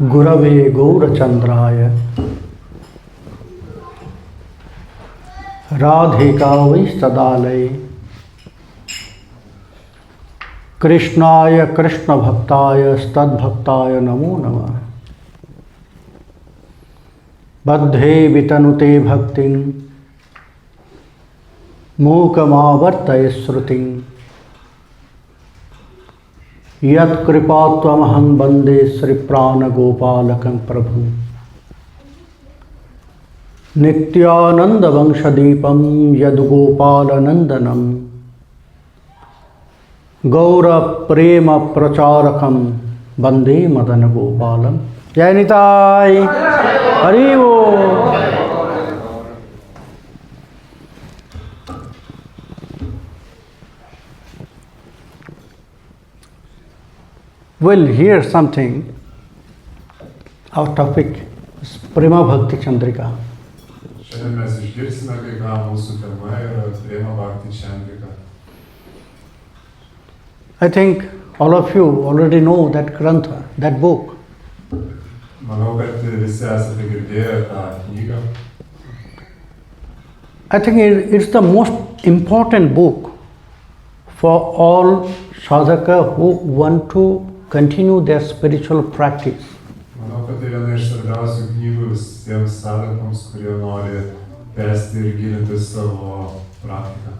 Gurave Gaurachandraya Radhika Vaistadalaya Krishnaya Krishna Bhaktaya Stad Bhaktaya Namo Namah Badhe Vitanute Bhaktin Mukamavartaya Srutin Yat Kripatvam Bande Sri Prana Gopalakam Prabhu Nityananda Vanshadipam Yad Gopalanandanam Gaura Prema Pracharakam Bande Madana Gopalam Jai Nitai Haribo. We'll hear something. Our topic is Prema Bhakti Chnadrika. Šiandien mes išgirsime, kai ką mūsų tema yra Prema Bhakti Chnadrika. I think all of you already know that Grantha, that book. Manau, kad visi esate girdėję tą knygą. I think it's the most important book for all sadhaka who want to continue their spiritual practice. Manau, kad tai viena iš svarbiausių knygų visiems sadhakams, kurie nori tęsti ir gilinti savo praktiką.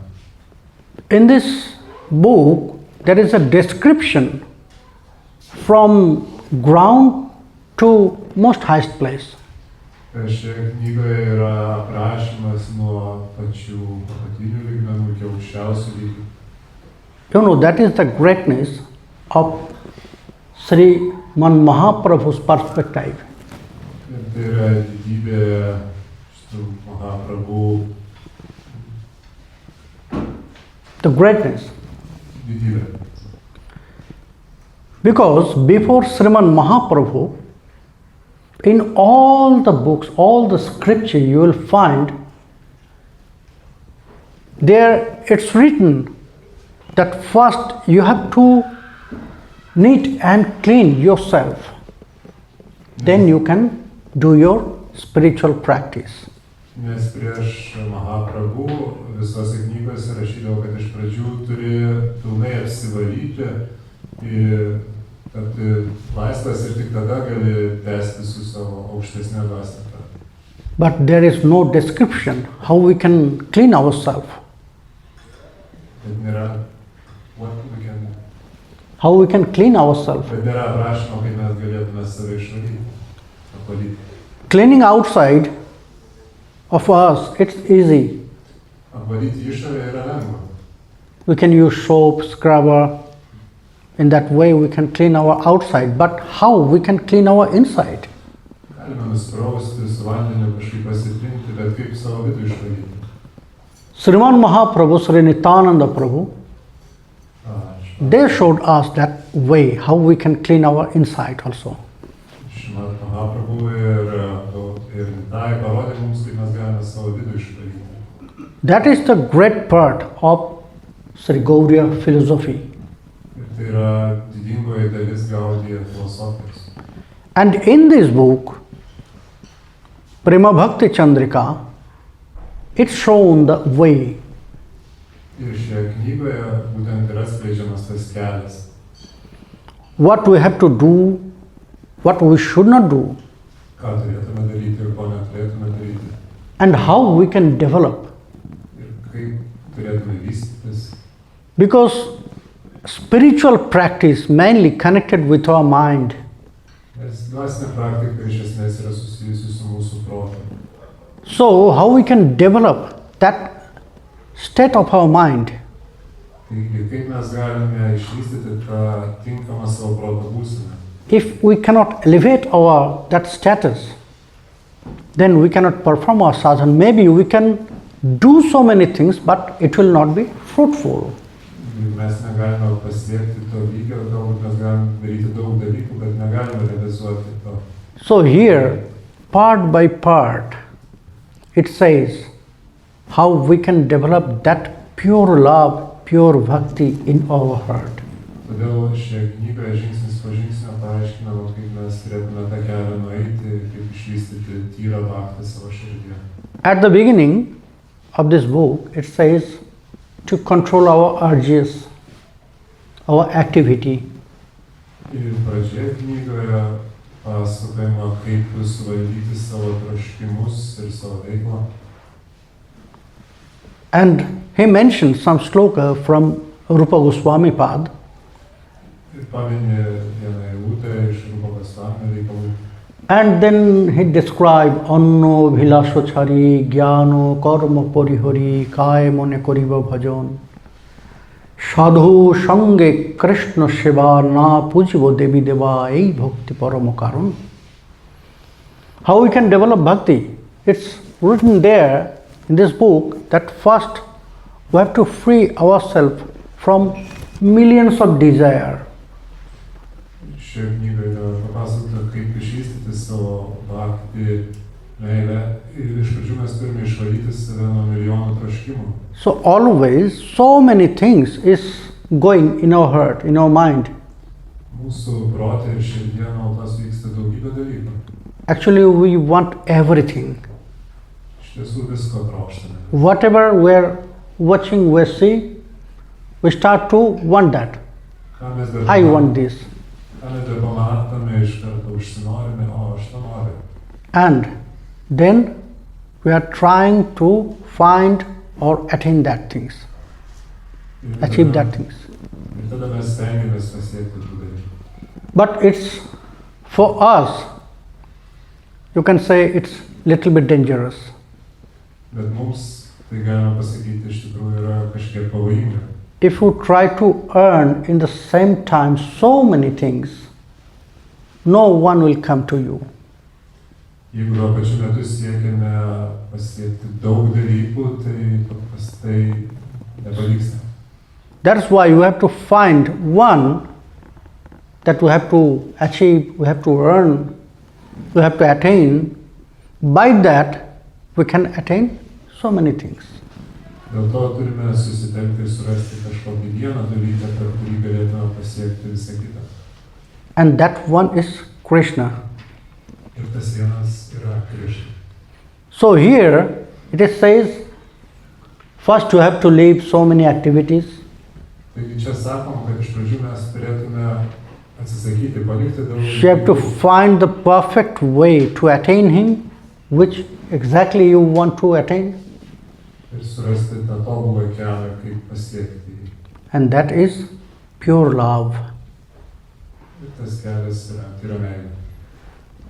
In this book, there is a description from ground to most highest place. Šioje knygoje yra aprašymas nuo pačių apatinių lygmenų iki aukščiausių lygių. You know, that is the greatness of Sri Man Mahaprabhu's perspective. Ir tai yra didybė šitų Mahaprabhu. The greatness. Didybė. Because before Sriman Mahaprabhu, in all the books, all the scripture you will find, there it's written that first you have to neat and clean yourself. Then you can do your spiritual practice. Nes prieš Mahaprabhu visose knygose rašydavo, kad iš pradžių turi pilnai apsivalyti ir tapti laisvas ir tik tada gali tęsti su savo aukštesne dvasia. But there is no description how we can clean ourselves. Bet nėra what we can. How we can clean ourselves. Bet nėra aprašymo, kaip mes galėtume save išvalyti, apvalyti. Cleaning outside of us, it's easy. Apvalyti išorę yra lengva. We can use soap, scrubber. In that way we can clean our outside. But how we can clean our inside? Galime nusprausti su vandeniu kažkaip pasitrinti, bet kaip savo vidų išvalyti. Sriman Mahaprabhu, Sri Nityananda Prabhu, they showed us that way, how we can clean our inside also. Šriman Mahaprabhu ir Nitai parodė mums, kaip mes galime savo vidų išvalyti. That is the great part of Sri Gauriya philosophy. Tai yra didingoji dalis Gaudiya filosofijos. And in this book, Prema Bhakti Chnadrika, it's shown the way. Ir šioje knygoje būtent yra skleidžiamas tas kelias. What we have to do, what we should not do. Ką turėtume daryti ir ko neturėtume daryti. And how we can develop. Ir kaip turėtume vystytis. Because spiritual practice mainly connected with our mind. Nes dvasinė praktika iš esmės yra susijusi su mūsų protu. So how we can develop that state of our mind? Taigi, kaip mes galime išvystyti tą tinkamą savo proto būseną? If we cannot elevate that status, then we cannot perform our sadhana. Maybe we can do so many things, but it will not be fruitful. Mes negalime pasiekti to lygio, galbūt mes galime daryti daug dalykų, bet negalime realizuoti to. So here, part by part, it says how we can develop that pure love, pure bhakti in our heart. Todėl šioje knygoje žingsnis po žingsnio paaiškinama, kaip mes turėtume tą kelią nueiti, kaip išvystyti tyrą bhaktį savo širdyje. At the beginning of this book, it says to control our urges, our activity. Ir pradžioje knygoje pasakojama, kaip suvaldyti savo troškimus ir savo veiklą. And he mentioned some sloka from Rupa Goswami Pad. Ir paminė vieną eilutę iš Rupa Goswami reikalų. And then he described Anno Bhilasachari Gyano Karma Parihari Kai Mone Koriba Bhajan Sadhu Sange Krishna Shiva Na Pujibo Devi Deva Ei Bhakti Paramo Karan. How we can develop bhakti? It's written there in this book that first we have to free ourselves from millions of desire. Šioje knygoje papasakota, kaip išvystyti savo bhaktį meilę ir iš pradžių mes turime išvalyti save nuo milijonų troškimų. So always so many things is going in our heart, in our mind. Mūsų prote ir širdie nuolatos vyksta daugybė dalykų. Actually we want everything. Iš tiesų visko trokštame. Whatever we are watching, we see, we start to want that. Ką mes dar I want this. Ką mes dar pamatome, iš karto užsinorime, o aš to noriu. And then we are trying to find or attain that things, achieve that things. Ir tada mes stengiamės pasiekti tų dalykų. But it's for us, you can say it's little bit dangerous. Bet mums tai galima pasakyti iš tikrųjų yra kažkiek pavojinga. If you try to earn in the same time so many things, no one will come to you. Jeigu tuo pačiu metu siekiame pasiekti daug dalykų, tai paprastai nepavyksta. That's why you have to find one that we have to achieve, we have to earn, we have to attain. By that, we can attain so many things. Dėl to turime susitelkti ir surasti kažkokį vieną dalyką, per kurį galėtume pasiekti visą kitą. And that one is Krishna. Ir tas vienas yra Krishna. So here it says, first you have to leave so many activities. Taigi čia sakom, kad iš pradžių mes turėtume atsisakyti, palikti daug. You have to find the perfect way to attain Him, which exactly you want to attain. Ir surasti tą tobulą kelią, kaip pasiekti jį. And that is pure love. Ir tas kelias yra tyra meilė.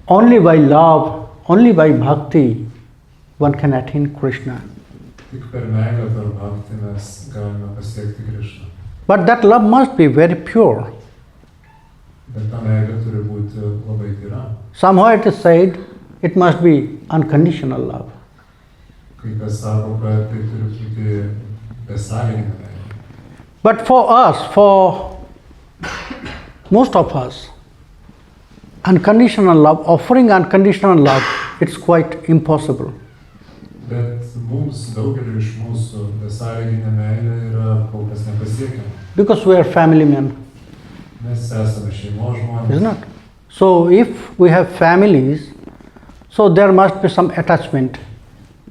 Only by love, only by bhakti, one can attain Krishna. Tik per meilę, per bhaktį mes galime pasiekti Krishną. But that love must be very pure. Bet ta meilė turi būti labai tyra. Somehow it is said, it must be unconditional love. Kai kas sako, kad tai turi būti besąlyginė meilė. But for us, for most of us, unconditional love, offering unconditional love, it's quite impossible. Bet mums, daugeliu iš mūsų, besąlyginė meilė yra kol kas nepasiekiama. Because we are family men, Mes esame šeimos žmonės. isn't it? So if we have families, so there must be some attachment.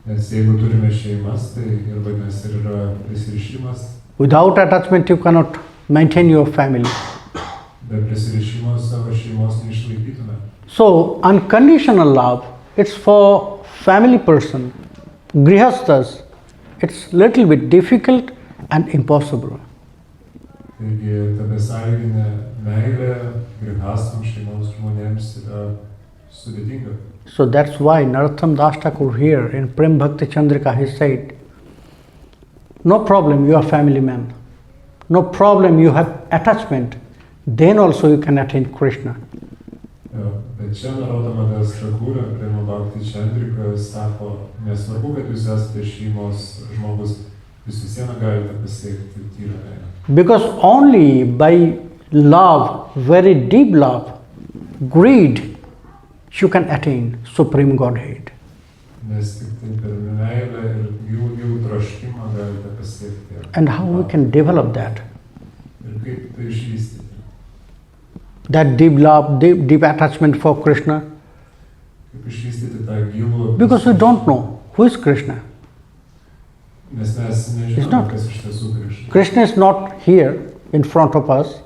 Nes jeigu turime šeimas, tai ir vadinasi ir yra prisirišimas. Without attachment, you cannot maintain your family. Be prisirišimo savo šeimos neišlaikytume. So unconditional love, it's for family person, grihasthas. It's little bit difficult and impossible. Taigi ta besąlyginė meilė grihastam šeimos žmonėms yra sudėtinga. So that's why Narottam Das Thakur here in Prema Bhakti Chnadrika, he said, no problem, you are family man. No problem, you have attachment. Then also you can attain Krishna. Jo, bet čia Narottam Das Thakur, Prema Bhakti Chnadrika sako, nesvarbu, kad jūs esate šeimos žmogus, jūs vis viena galite pasiekti tyrą meilę. Because only by love, very deep love, greed, you can attain Supreme Godhead. Nes tik tai per meilę ir jų troškimą galite pasiekti. And how we can develop that? Ir kaip tai išvystyti. that deep love, deep attachment for Krishna? Kaip išvystyti tą gilų. Because we don't know who is Krishna. Nes mes He's nežinome, not. kas iš tiesų Krishna. Krishna is not here in front of us.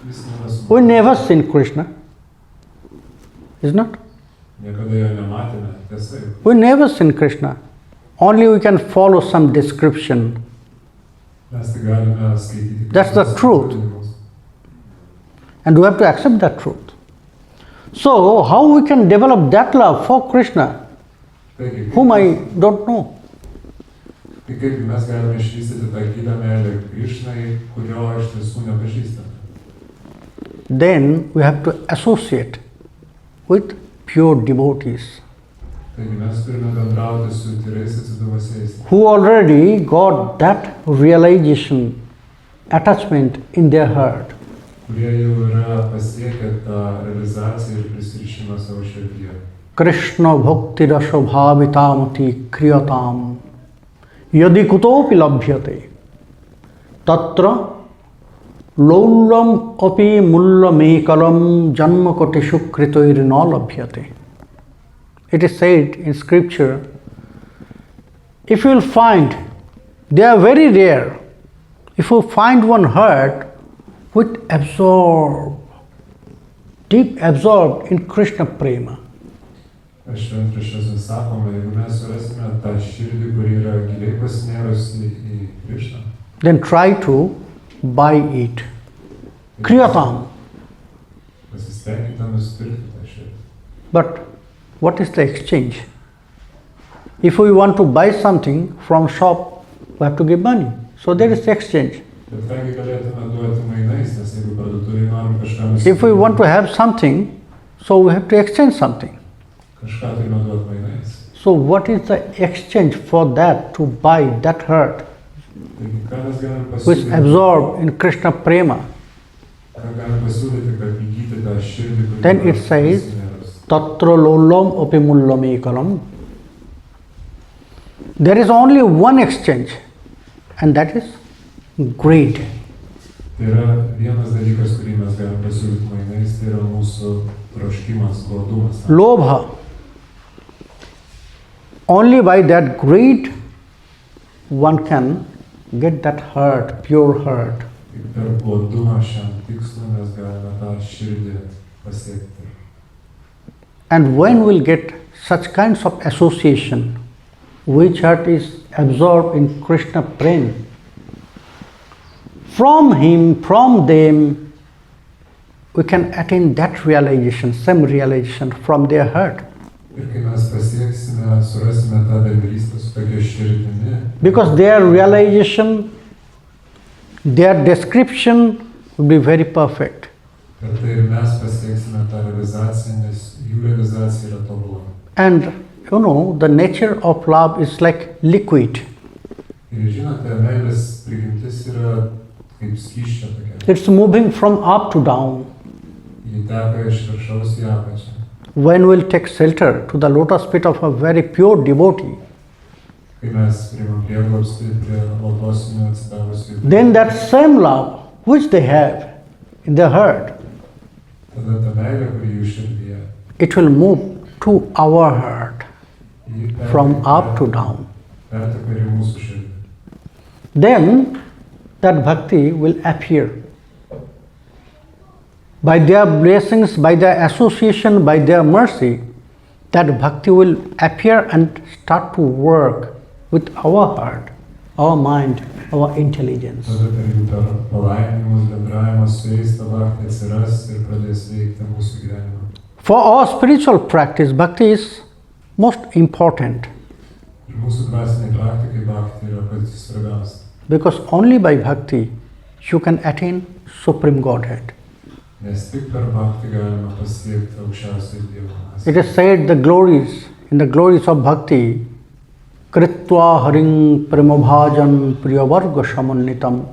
Jis nėra su We never seen Krishna. Is not? Niekada jo nematėme, tiesa. We never seen Krishna. Only we can follow some description. Mes tik galime skaityti. That's the truth. And we have to accept that truth. So, how we can develop that love for Krishna, Taigi, whom I don't know? Tai kaip mes galime išvystyti tą gilę meilę Krishnai, kurio iš tiesų nepažįstame. Then we have to associate with pure devotees Taigi mes turime bendrauti su tyrais atsidavasiais, who already got that realization, attachment in their heart. kurie jau yra pasiekę tą realizaciją ir prisirišimą savo širdyje. Krishna bhakti rasa bhavitamati kriyatam yadi kutopi labhyate tatra laulam api mullamekalam janma kotishu kritoirna labhyate. It is said in scripture, if you will find, they are very rare, if you find one heart with deep absorbed in Krishna prema, Šventraščiuose sakoma, jeigu mes surasime tą širdį, kuri yra giliai pasinėrusi į Krishną, then try to buy it. Kriyatam. pasistengkite nusipirkti tą širdį. But what is the exchange? If we want to buy something from shop, we have to give money. So there is exchange. Bet kągi galėtume duoti mainais, nes jeigu parduotuvėje norim kažką nusipirkti, If we want to have something, so we have to exchange something. kažką turime duoti mainais. So what is the exchange for that, to buy that heart Taigi, ką mes galim which pasiūlyti, absorbed in Krishna prema? ką galim pasiūlyti, kad įgyti tą širdį, kuri Then yra it says, pasinėrusi. Tatra lolam api mullamekalam. There is only one exchange, and that is greed. Tai yra vienas dalykas, kurį mes galim pasiūlyti mainais, tai yra mūsų troškimas, godumas. Lobha. Only by that greed one can get that heart, pure heart. Tik per godumą šiam tikslui mes galime tą širdį pasiekti. And when we'll get such kinds of association, which heart is absorbed in Krishna Prem, from him, from them, we can attain that realization, same realization from their heart. Ir kai mes pasieksime, surasime tą bendrystę su tokia širdimi, Because their realization, their description will be very perfect. per tai ir mes pasieksime tą realizaciją, nes jų realizacija yra tobula. And you know, the nature of love is like liquid. Ir žinote, meilės prigimtis yra kaip skysčio tokia. It's moving from up to down. Ji teka iš viršaus į apačią. When we'll take shelter to the lotus feet of a very pure devotee, Kai mes priimam prieglobstį prie lotosinių atsidavusių, then that same love which they have in their heart, tada ta meilė, kuri jų širdyje, it will move to our heart ji from up to down. perteka ir į mūsų širdį. Then that bhakti will appear. By their blessings, by their association, by their mercy, that bhakti will appear and start to work with our heart, our mind, our intelligence. Tada per jų per palaiminimus, bendravimas su jais, ta bhakti atsiras ir pradės veikti mūsų gyvenimą. For our spiritual practice, bhakti is most important Ir mūsų dvasiniai praktikai bhakti yra pats svarbiausia. because only by bhakti you can attain Supreme Godhead. Nes tik per bhakti galime pasiekti aukščiausią Dievą. It is said in the glories of bhakti, Kritva haring premabhajan priyavarga samannitam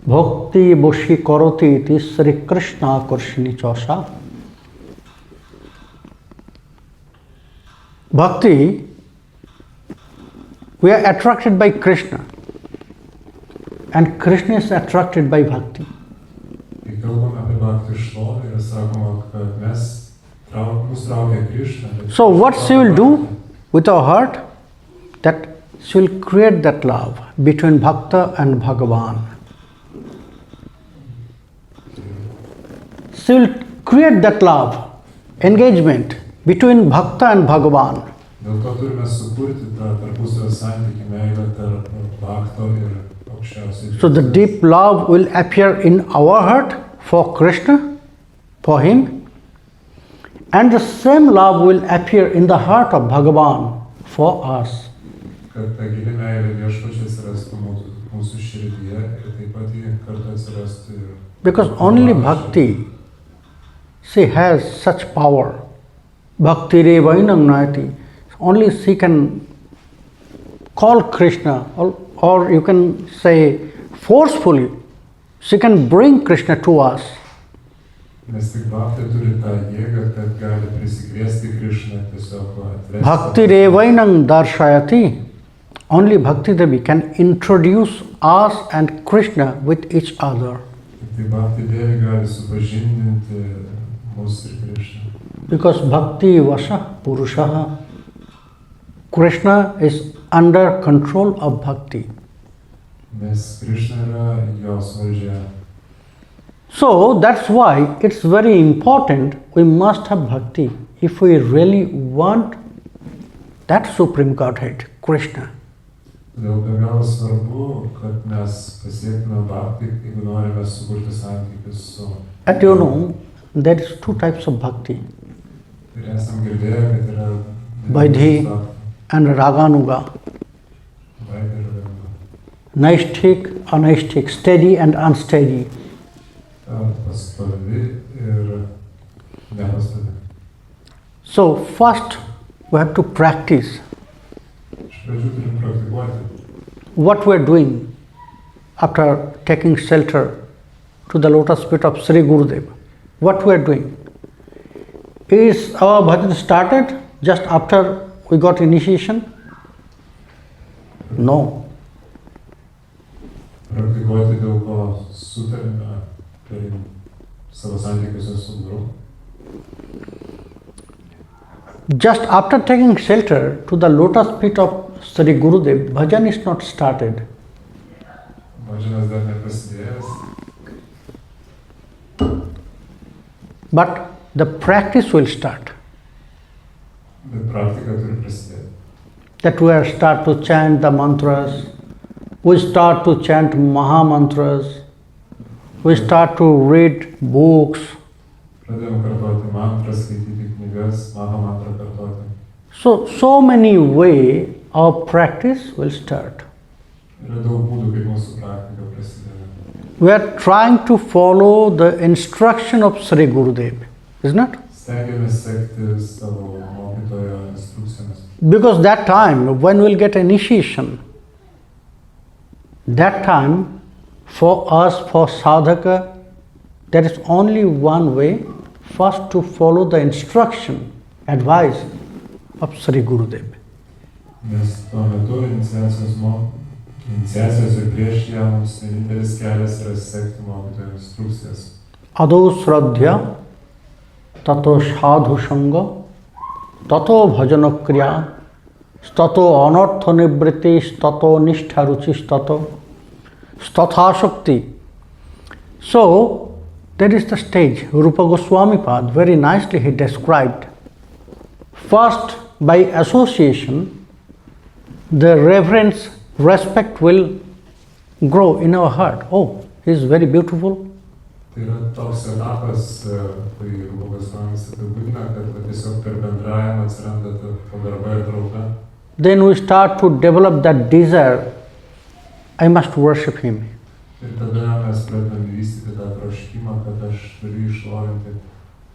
bhakti boshi karoti iti Sri Krishna karshini chasha. Bhakti, we are attracted by Krishna, and Krishna is attracted by bhakti. Kai kalbame apie bhakti tokia šlovė ir sakoma, kad mus traukia Krishna. So what she will do with her heart? That she will create that love between Bhakta and Bhagavan. She will create that love, engagement between Bhakta and Bhagavan. Dėl to turime sukurti tą tarpusavio santykį, meilę tarp Bhakto ir aukščiausiai. So the deep love will appear in our heart for Krishna, for him, and the same love will appear in the heart of Bhagavan for us. Kad ta gili meilė Viešpačiui atsirastų mūsų širdyje ir taip pat ji kartu atsirastų ir. Because only Bhakti, she has such power. Bhakti revainam nayati. Only she can call Krishna, or you can say forcefully, she can bring Krishna to us. Nes tik Bhakti turi tą jėgą, kad gali prisikviesti Krishną, tiesiog atvesti. Bhakti revainam darshayati. Only Bhakti Devi can introduce us and Krishna with each other. Tai Bhakti Devi gali supažindinti mus ir Krishną. Because Bhakti Vasha Purushaha. Krishna is under control of Bhakti. Nes Krishna yra jos valdžia. So that's why it's very important we must have Bhakti if we really want that Supreme Godhead, Krishna. Todėl be galo svarbu, kad mes pasiektume Bhakti, jeigu norime sukurti santykius su. And you know, there is two types of Bhakti. Ir esam girdėję, kad yra Vaidhi and Raganuga. Vaidhi ir Raganuga. Naishthik, anaishthik, steady and unsteady. Pastovi ir nepastovi. So first we have to practice Iš pradžių turim praktikuoti. what we are doing after taking shelter to the lotus feet of Sri Gurudev. What we are doing? Is our bhajan started just after we got initiation? No. Praktikuoti dėl ko sutarėme tai savo santykiuose su Guru. Just after taking shelter to the lotus feet of Sri Gurudev, bhajan is not started. Bhajanas dar neprasidėjęs, But the practice will start. bet praktika turi prasidėti. That we start to chant the mantras, we start to chant Mahamantras, we start to read books. Pradėjom kartoti mantras, skaityti knygas, Mahamantra kartoti. So many ways our practice will start. Yra daug būdų, kaip mūsų praktika prasideda. We are trying to follow the instruction of Sri Gurudev, isn't it? Stengiamės sekti savo mokytojo instrukcijomis. Because that time when we'll get initiation, that time for us, for sadhaka, there is only one way, first to follow the instruction, advice of Sri Gurudev. Nes tuo metu iniciacijos ir prieš ją mums vienintelis kelias yra sekti mokytojo instrukcijas. Ado sradhya, tato sadhu sanga, tato bhajana kriya, stato anartha nivriti, stato nishtha ruchi, statha shakti. So, that is the stage. Rupa Goswami Pad very nicely he described. First, by association, the reverence, respect will grow in our heart. Oh, he is very beautiful. Tai yra toks etapas, kai Rupa Gosvamis apibūdina, kad tiesiog per bendravimą atsiranda ta pagarba ir trauka. Then we start to develop that desire, I must worship him. Ir tada mes pradedame vystyti tą troškimą, kad aš turiu išlovinti.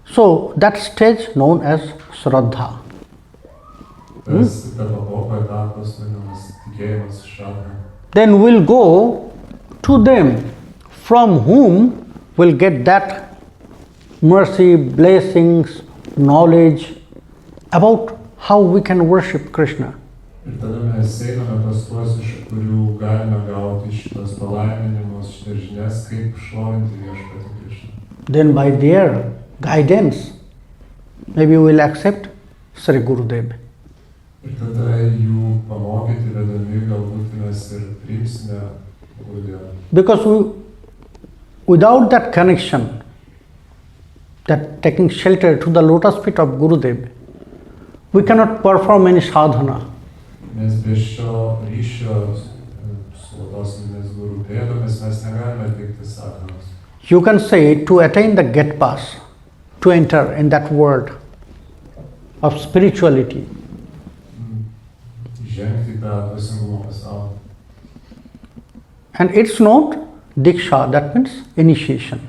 So that stage known as Shraddha. Tas pakopa etapas vadinamas tikėjimas, šraddha. Then we'll go to them from whom we'll get that mercy, blessings, knowledge about how we can worship Krishna. Ir tada mes einame pas tuos, iš kurių galime gauti šitos palaiminimus, šitas žinias, kaip šlovinti Viešpatį Krishną. then by their guidance, maybe we will accept Sri Gurudev. Ir tada jų pamokyti vedami galbūt mes ir priimsime Gurudevą. Because without that connection, that taking shelter to the lotus feet of Gurudev, we cannot perform any sadhana. Nes be šio ryšio su lotosinėmis gurų pėdomis mes negalime atlikti sadhanos. You can say to attain the gate pass, to enter in that world of spirituality. Žengti tą dvasingumo pasaulį. And it's not diksha, that means initiation.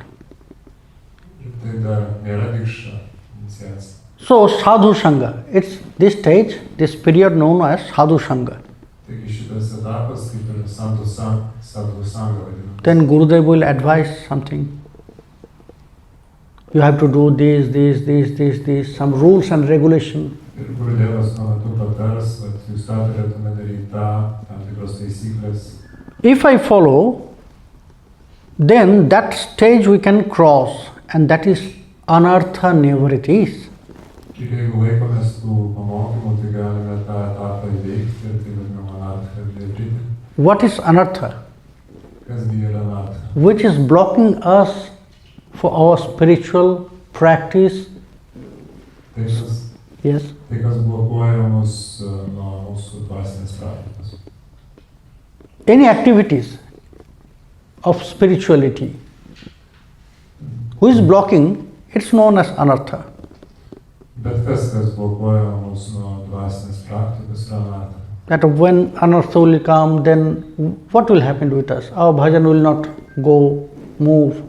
Ir tai dar nėra dikša, iniciacija. So sadhu sangha, it's this stage, this period known as sadhu sangha. Taigi šitas etapas kaip ir sadhu sangha vadinama. Then Gurudev will advise something. You have to do this, some rules and regulation. Ir Gurudevas tuo metu patars, kad jūs tą turėtume daryti tam tikros taisyklės. If I follow, then that stage we can cross, and that is anartha nivritis. Ir jeigu laikomės tų pamokymų, tai galime tą etapą įveikti ir tai vadinama anartha nivritis. What is anartha? Kasgi yra anartha? Which is blocking us for our spiritual practice. Yes. Tai kas blokuoja mus nuo mūsų dvasinės praktikos. Any activities of spirituality, who is blocking, it's known as anartha. Bet kas blokuoja mus nuo dvasinės praktikos yra anartha. That when anartha will come, then what will happen with us? Our bhajan will not go, move,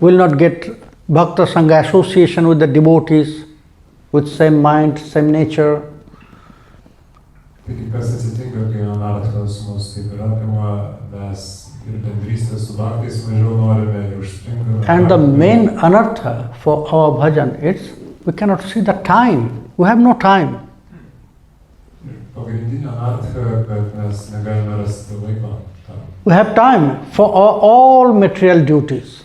will not get bhakta sangha association with the devotees, with same mind, same nature. Taigi kas atsitinka, kai anarthas mus taip ir apima, mes ir bendrystę su bhaktais mažiau norime ir užstringame. And the main anartha for our bhajan is we cannot see the time. We have no time. Pagrindinė anartha, kad mes negalime rasti laiko tam. We have time for all material duties.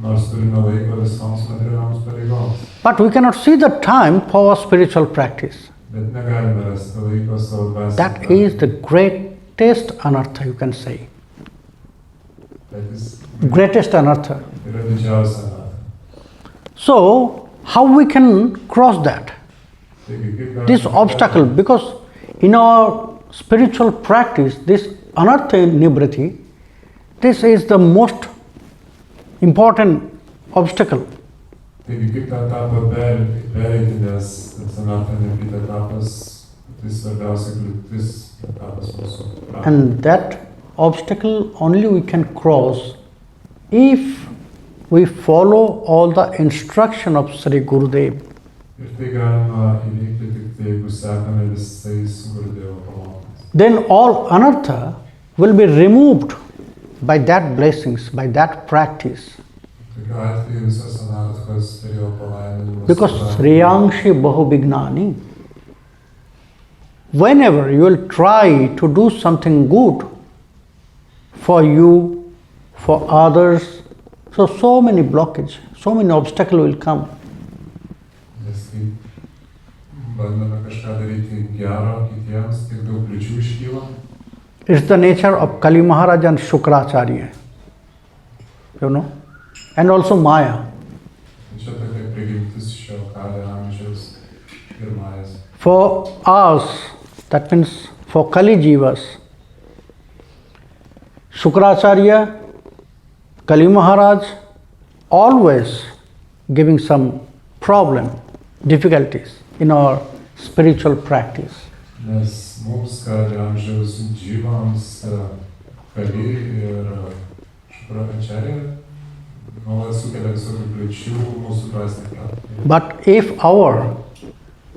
Nors turime laiko visoms materialioms pareigoms. But we cannot see the time for our spiritual practice. Bet negalime rasti laiko savo dvasinei That praktikai. is the greatest anartha, you can say. That is Greatest anartha. yra didžiausia anartha. So, how we can cross that? Taigi, kaip galime This obstacle, because in our spiritual practice, this anartha nibriti, this is the most important obstacle. Taigi, kaip tą etapą pereiti, nes tas anartha nibriti etapas, tai svarbiausia kliūtis etapas mūsų praktikos. And that obstacle only we can cross if we follow all the instruction of Sri Gurudev. Ir tai galima įveikti tik tai, jeigu sekame visais Gurudevo pamokymais. Then all anartha will be removed by that blessings, by that practice. Tokiu atveju visas anarthas per jo palaiminimus. Because Sriyangshi Bahu Vignani, whenever you will try to do something good for you, for others, so many blockage, so many obstacles will come. Nes kai bandome kažką daryti gero kitiems, tiek daug kliūčių iškyla. It's the nature of Kali Maharaj and Shukracharya, you know, and also Maya. Čia tokia prigimtis šio Kali amžiaus ir Majas. For us, that means for Kali Jivas, Shukracharya, Kali Maharaj, always giving some problem, difficulties in our spiritual practice. Nes mums Kali amžiaus dživams Kali ir Shukracharya nuolat sukelia visokių kliūčių mūsų dvasinei praktikai. But if our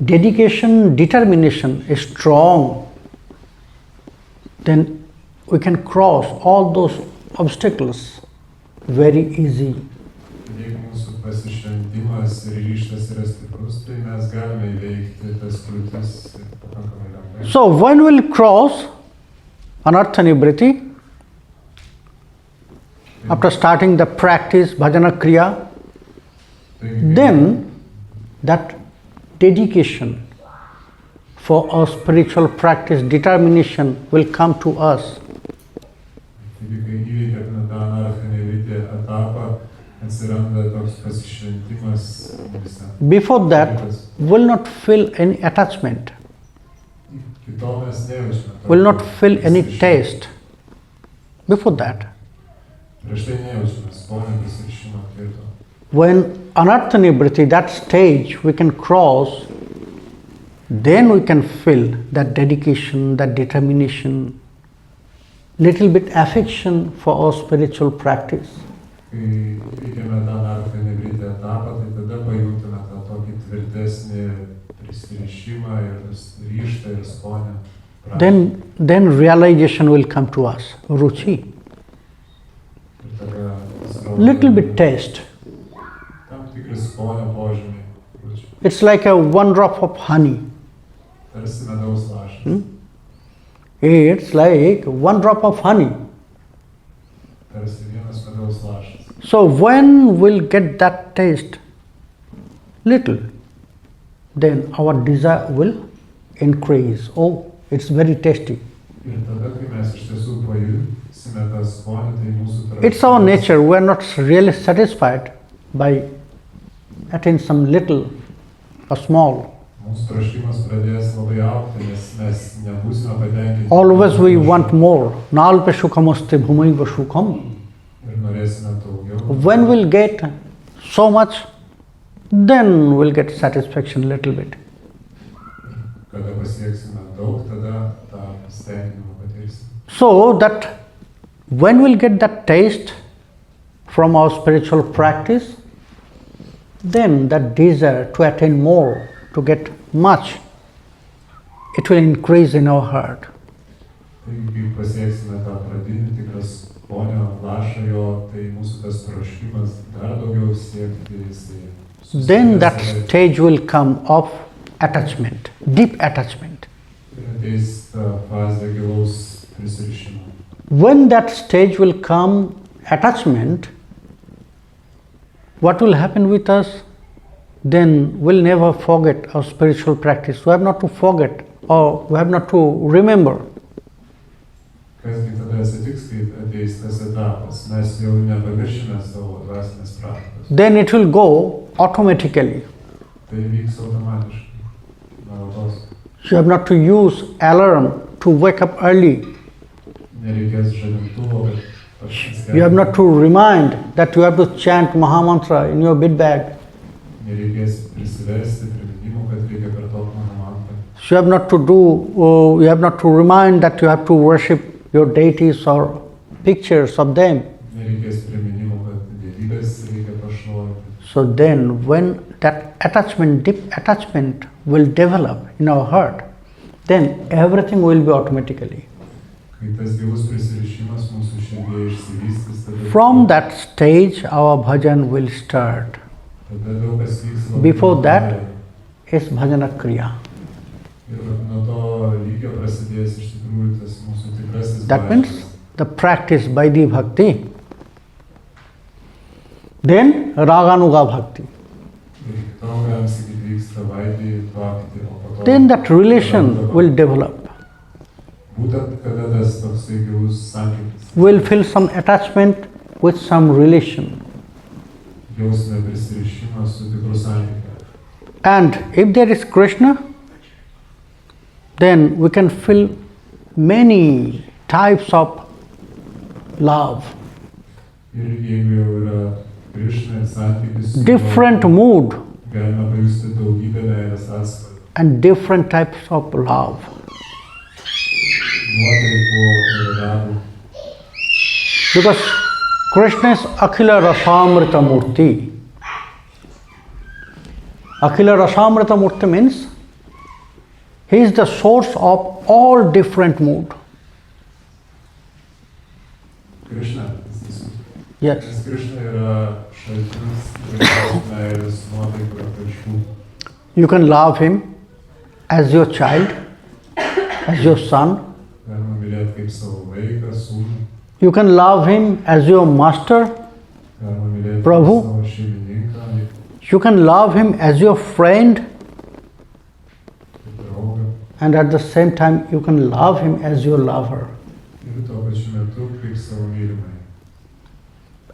dedication, determination is strong, then we can cross all those obstacles very easy. Jeigu mūsų pasišventimas ir ryžtas yra stiprus, tai mes galime įveikti tas kliūtis pakankamai lengvai. So when we'll cross anartha nibriti, after starting the practice, bhajana kriya, then that dedication for our spiritual practice, determination will come to us. Before that, will not feel any attachment, will not feel any taste. Before that, when anarthanibriti, that stage we can cross, then we can feel that dedication, that determination, little bit affection for our spiritual practice. Then realization will come to us, ruchi. Little bit taste. It's like a one drop of honey. It's like one drop of honey. So when we'll get that taste, little, then our desire will increase. Oh, it's very tasty. It's our nature. We are not really satisfied by attaining some little or small. Always we want more. Nalpe shukhamaste bhumaiva shukham. When we'll get so much, then we'll get satisfaction a little bit. So that when we'll get that taste from our spiritual practice, then that desire to attain more, to get much, it will increase in our heart. Then that stage will come of attachment, deep attachment. When that stage will come, attachment, what will happen with us? Then we'll never forget our spiritual practice. We have not to forget, or we have not to remember. Then it will go automatically. You have not to use alarm to wake up early. You have not to remind that you have to chant Mahamantra in your bid bag. You have not to you have not to remind that you have to worship your deities or pictures of them. So then when that attachment, deep attachment will develop in our heart, then everything will be automatically. From that stage our bhajan will start. Before that is bhajana kriya. That means the practice by the bhakti. Then Raganuga bhakti. Then that relation will develop. We'll feel some attachment with some relation. And if there is Krishna, then we can feel many types of love. Different mood and different types of love. Because Krishna is Akhila Rasamrita Murti. Akhila Rasamrita Murti means he is the source of all different mood. Krishna. Yes. You can love him as your child, as your son. You can love him as your master, Prabhu. You can love him as your friend, kaip draugą, and at the same time you can love him as your lover. ir tuo pačiu metu kaip savo mylimai.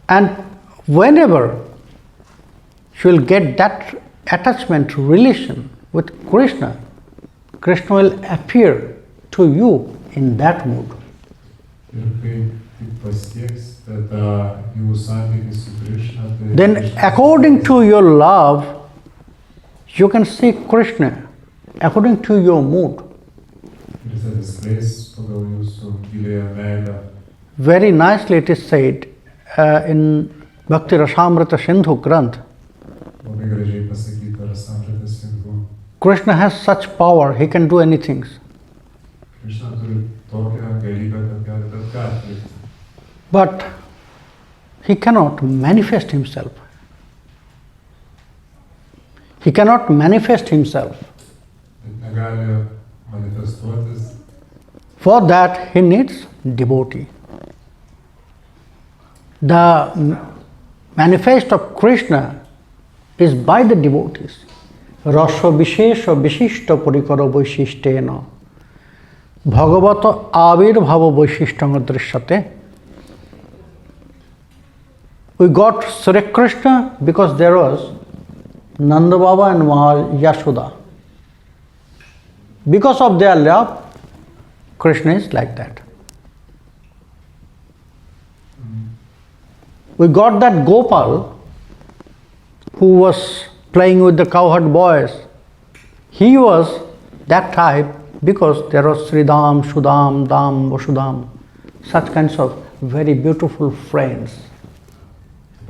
And whenever you will get that attachment relation with Krishna, Krishna will appear to you in that mood. Ir kai tik pasieksite tą jų santykį su Krishna, tai Then according to your love, you can see Krishna according to your mood. jis atsiskleis pagal jūsų gilėją meilę. Very nicely it is said in Bhakti Rasamrita Sindhu Granth. Labai gražiai pasakyta Rasamrita Sindhu. Krishna has such power, he can do anything. Krishna turi tokią galybę, kad gali bet ką atlikti. But he cannot manifest himself. He cannot manifest himself. Bet negali manifestuotis. For that he needs devotee. The manifest of Krishna is by the devotees. Rasya vishesha vishishta parikara vaishishtena bhagavata avirbhava vaishishtanga drishyate. We got Sri Krishna because there was Nanda Baba and Yashoda. Because of their love, Krishna is like that. We got that Gopal who was playing with the cowherd boys. He was that type because there was Sridham, Shudham, Dham, Vasudham, such kinds of very beautiful friends.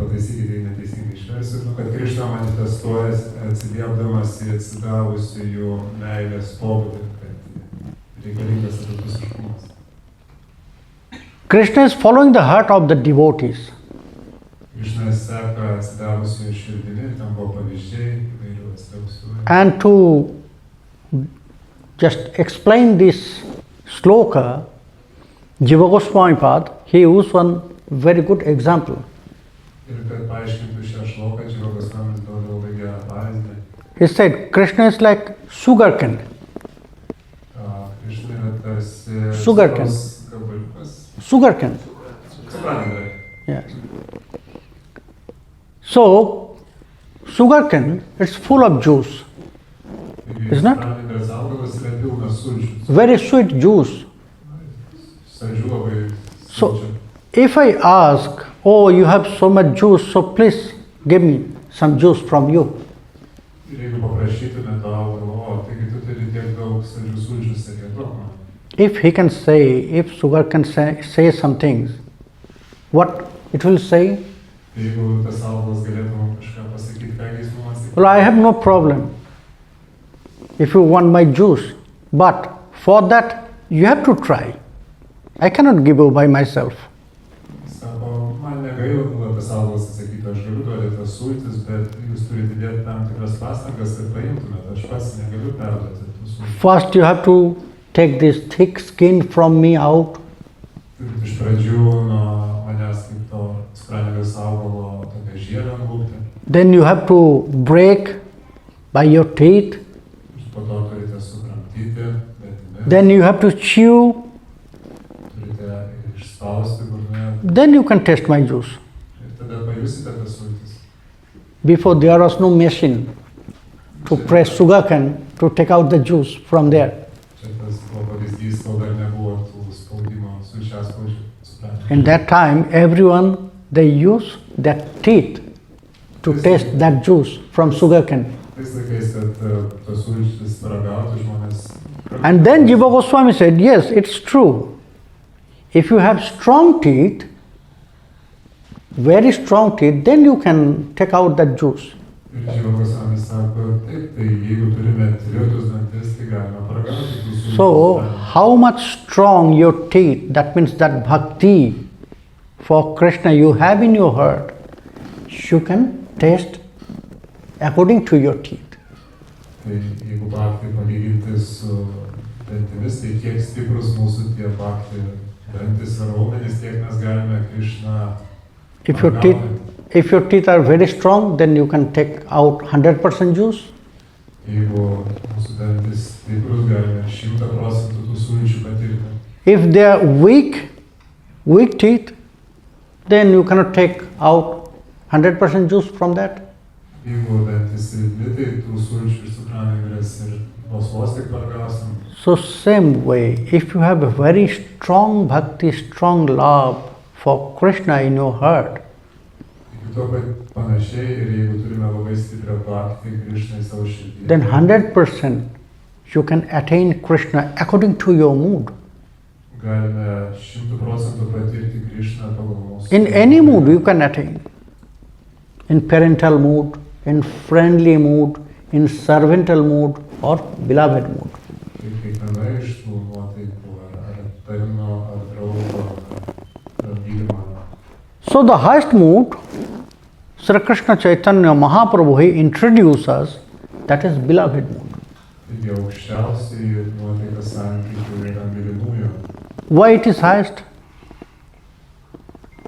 Pataisykite, jei neteisingai išversiu, kad Krishna manifestuojas atsiliepdamas į atsidavusių jų meilės pobūdį, kad reikalingas abipusiškumas. Krishna is following the heart of the devotees. Krishna seka atsidavusių širdimi, tam buvo pavyzdžiai, įvairių atsidavusių. And to just explain this sloka, Jiva Goswami Pad, he used one very good example. Ir kad paaiškintų šią šloką, Jiva Goswami duoda labai gerą pavyzdį. He said, Krishna is like sugar cane. Krishna yra tarsi Sugar cane. gabaliukas. Sugar cane. Suprantate? Yes. So, sugar cane, it's full of juice. Isn't it? Suprantate, augalas yra pilnas sulčių. Very sweet juice. Saldžių labai So, sulčių. if I ask, oh, you have so much juice, so please give me some juice from you. Ir jeigu paprašytume to augalo, o, taigi tu turi tiek daug saldžių sulčių, sakai, duok man. If he can say, if sugar can say some things, what it will say? Jeigu tas augalas galėtų mums kažką pasakyti, ką jis mums sakė. Well, I have no problem if you want my juice, but for that you have to try. I cannot give you by myself. Sako, man negaila, kad tas augalas atsakytų, aš galiu duoti tas sultis, bet jūs turite dėti tam tikras pastangas, kad paimtumėte, aš pats negaliu perduoti tų sulčių. First you have to take this thick skin from me out. Turit iš pradžių nuo manęs kaip to skranėlės augalo tokią žievę nulupti. Then you have to break by your teeth. Po to turite sukramtyti, bet Then you have to chew. turite išspausti burnoje Then you can taste my juice. ir tada pajusite tas sultis. Before there was no machine to press sugarcane to take out the juice from there. Čia tas buvo pavyzdys, kol dar nebuvo tų spaudimo sulčiaspaudžių. In that time, everyone, they use their teeth to taste that juice from sugarcane. Tais laikais, kad tos sultis paragautų žmonės. And then Jiva Goswami said, yes, it's true. If you have strong teeth, very strong teeth, then you can take out that juice. Ir Jiva Goswami sako, taip, tai jeigu turime tvirtus dantis, tai galime paragauti tų sulčių. So, how much strong your teeth, that means that bhakti for Krishna you have in your heart, you can taste according to your teeth. Tai jeigu bhakti palyginti su dantimis, tai kiek stiprus mūsų tie bhakti dantis ar raumenys, tiek mes galime Krishna If your teeth, If your teeth are very strong, then you can take out 100% juice. Jeigu mūsų dantis stiprus, galime 100% tų sulčių patirti. If they are weak teeth, then you cannot take out 100% juice from that. Jeigu dantis silpni, tai tų sulčių ir cukranendrės ir vos tik pargausim. So same way, if you have a very strong bhakti, strong love for Krishna in your heart, then 100% you can attain Krishna according to your mood. In any mood you can attain. In parental mood, in friendly mood, in servantal mood or beloved mood. So the highest mood, Sri Krishna Chaitanya Mahaprabhu, he introduced us, that is beloved mood. Why it is highest?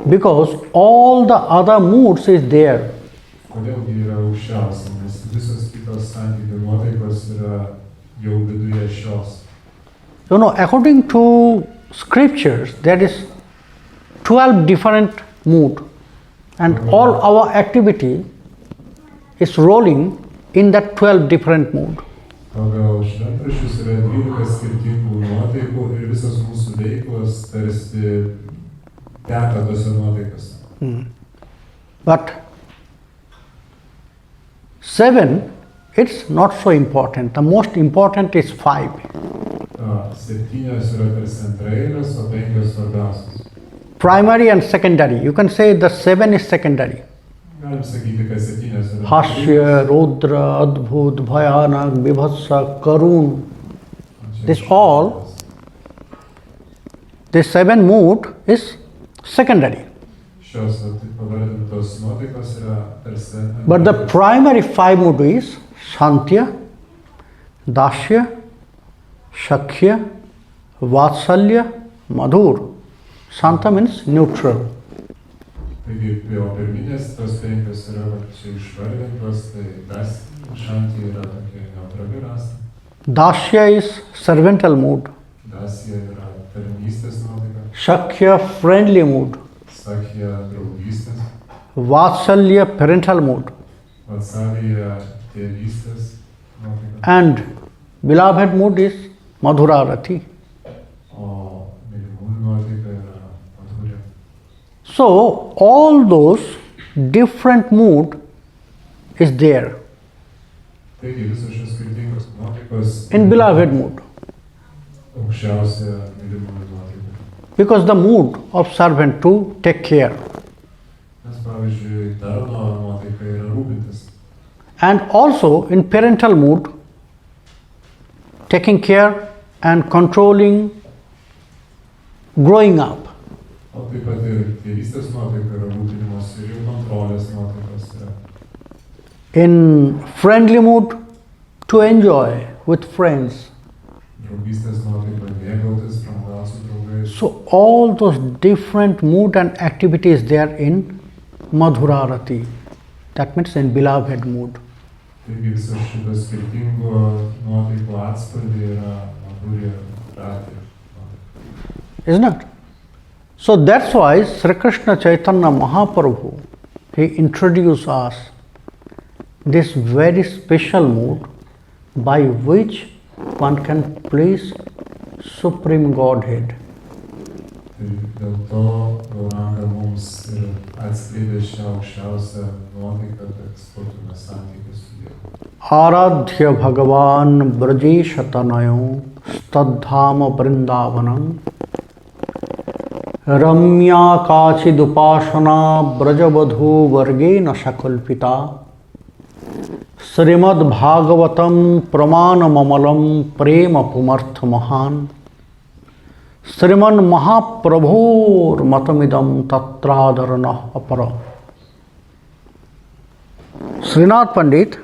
Because all the other moods is there. You know, according to scriptures, there is 12 different moods, and all our activity is rolling in that 12 different moods. But 7, it's not so important. The most important is 5. Primary and secondary. You can say the 7 is secondary. Hashya, Rudra, Adbhut, Bhayanak, Vibhatsa, Karun. This 7 mood is secondary. But the primary 5 mood is Shantya, Dashya, Shakhya, Vatsalya, Madhur. Shanta means neutral. Dashya is servantal mood. Shakhya friendly mood. Vatsalya parental mood. And beloved mood is Madhurarati. So all those different mood is there in beloved mood. Because the mood of servant to take care. And also in parental mood, taking care and controlling, growing up. In friendly mood, to enjoy with friends. So all those different mood and activities there in Madhurarati. That means in beloved mood. Isn't it? So that's why Sri Krishna Chaitanya Mahaprabhu, he introduced us this very special mood by which one can please Supreme Godhead. Aradhya Bhagavan Brajesh Tanayo Stadhama Vrindavanam Ramya Kachidupasana Brajabadhu Vargena Shakalpita Srimad Bhagavatam Pramana Mamalam Prema Pumartha Mahan Sriman Mahaprabhur Matamidam Tatradarana Apara. Srinath Pandit,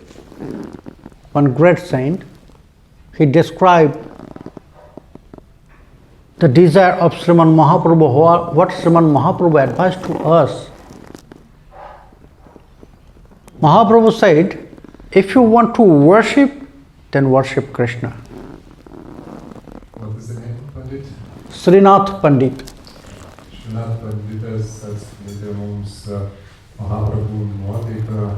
one great saint, he described the desire of Sriman Mahaprabhu, what Sriman Mahaprabhu advised to us. Mahaprabhu said, if you want to worship, then worship Krishna. What is the name of Pandit? Srinath Pandit. Srinath Panditas atskleidė mums Mahaprabhu nuotaiką,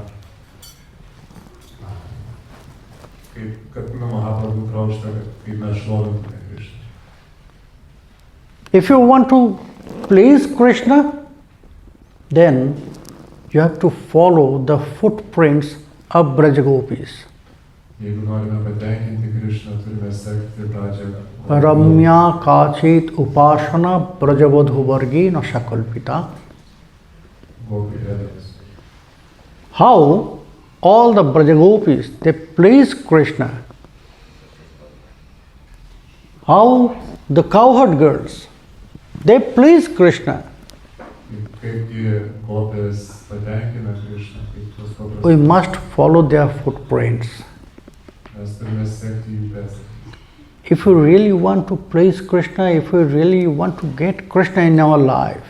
kad Mahaprabhu trokšta, kaip mes šlovintume Krishną. If you want to please Krishna, then you have to follow the footprints of Braja Gopis. Jeigu norime patenkinti Krishną, turime sekti pradžią. Ramya Kachit Upasana Brajavadhu Vargina Shakalpita. How all the Braja Gopis, they please Krishna. How the cowherd girls, they please Krishna. We must follow their footprints. If we really want to please Krishna, if we really want to get Krishna in our life,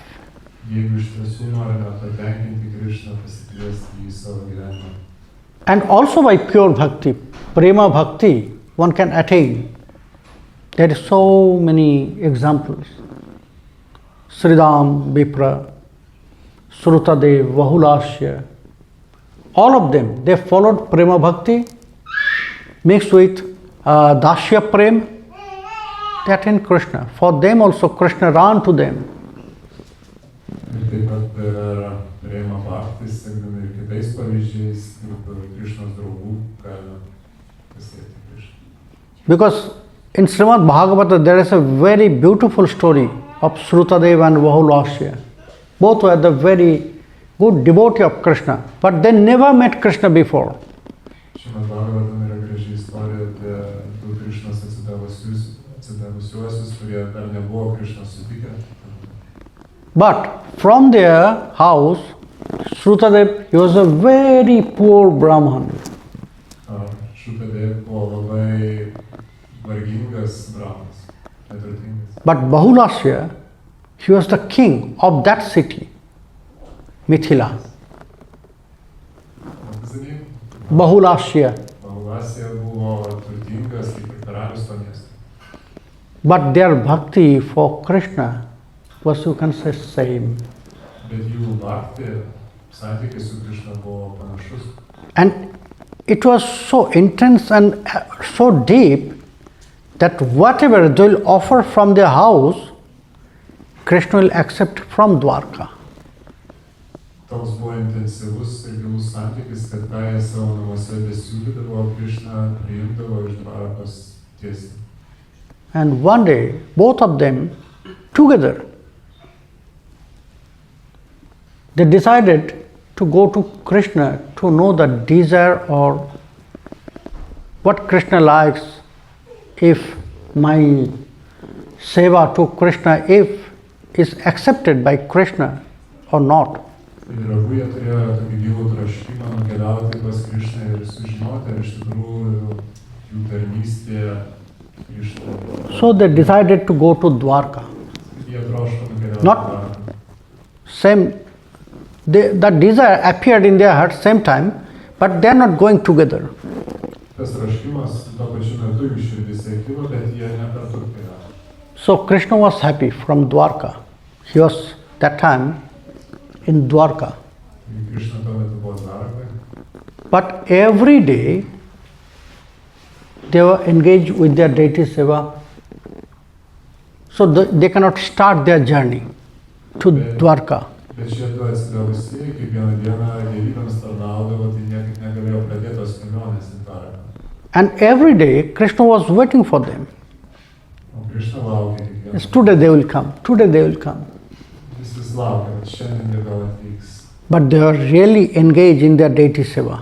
and also by pure bhakti, Prema Bhakti, one can attain. There are so many examples. Sridham, Vipra, Srutadev, Vahulasya, all of them, they followed Prema Bhakti mixed with Dasya Prem, they attained Krishna. For them also Krishna ran to them. Because in Srimad Bhagavata there is a very beautiful story of Srutadev and Vahulasya. Both were the very good devotee of Krishna, but they never met Krishna before. But from their house, Srutadev, he was a very poor Brahman. But Vahulasya, he was the king of that city, Mithila. Vahulasya. But their bhakti for Krishna was, you can say, same. And it was so intense and so deep that whatever they will offer from their house, Krishna will accept from Dwarka. Toks buvo intensyvus ir gilus santykis, kad ką jie savo namuose besiūlydavo, Krishna priimdavo iš Dvarakos tiesiai. And one day, both of them together, they decided to go to Krishna to know the desire or what Krishna likes, if my seva to Krishna, if is accepted by Krishna or not. Ir abu jie turėjo tokį gilų troškimą nukeliauti pas Krishną ir sužinoti, ar iš tikrųjų jų tarnystė Krishna. So they decided to go to Dwarka. Jie troško nukeliauti Not Dvarką. Same, that desire appeared in their heart same time, but they are not going together. Tas troškimas tuo pačiu metu jų širdise kilo, bet jie ne kartu keliavo. So Krishna was happy from Dwarka. He was that time in Dwarka. Krishna tuo metu buvo Dvarkoje. But every day they were engaged with their deity seva. So they cannot start their journey to Dwarka. Bet šie du atsidavusieji kiekvieną dieną dievybėms tarnaudavo, tai niekaip negalėjo pradėti tos kelionės į Dvaraką. And every day Krishna was waiting for them. O Krishna laukė kiekvieną. Yes, today they will come, today they will come. Jis vis laukė, kad šiandien jie gal atvyks. But they were really engaged in their deity seva.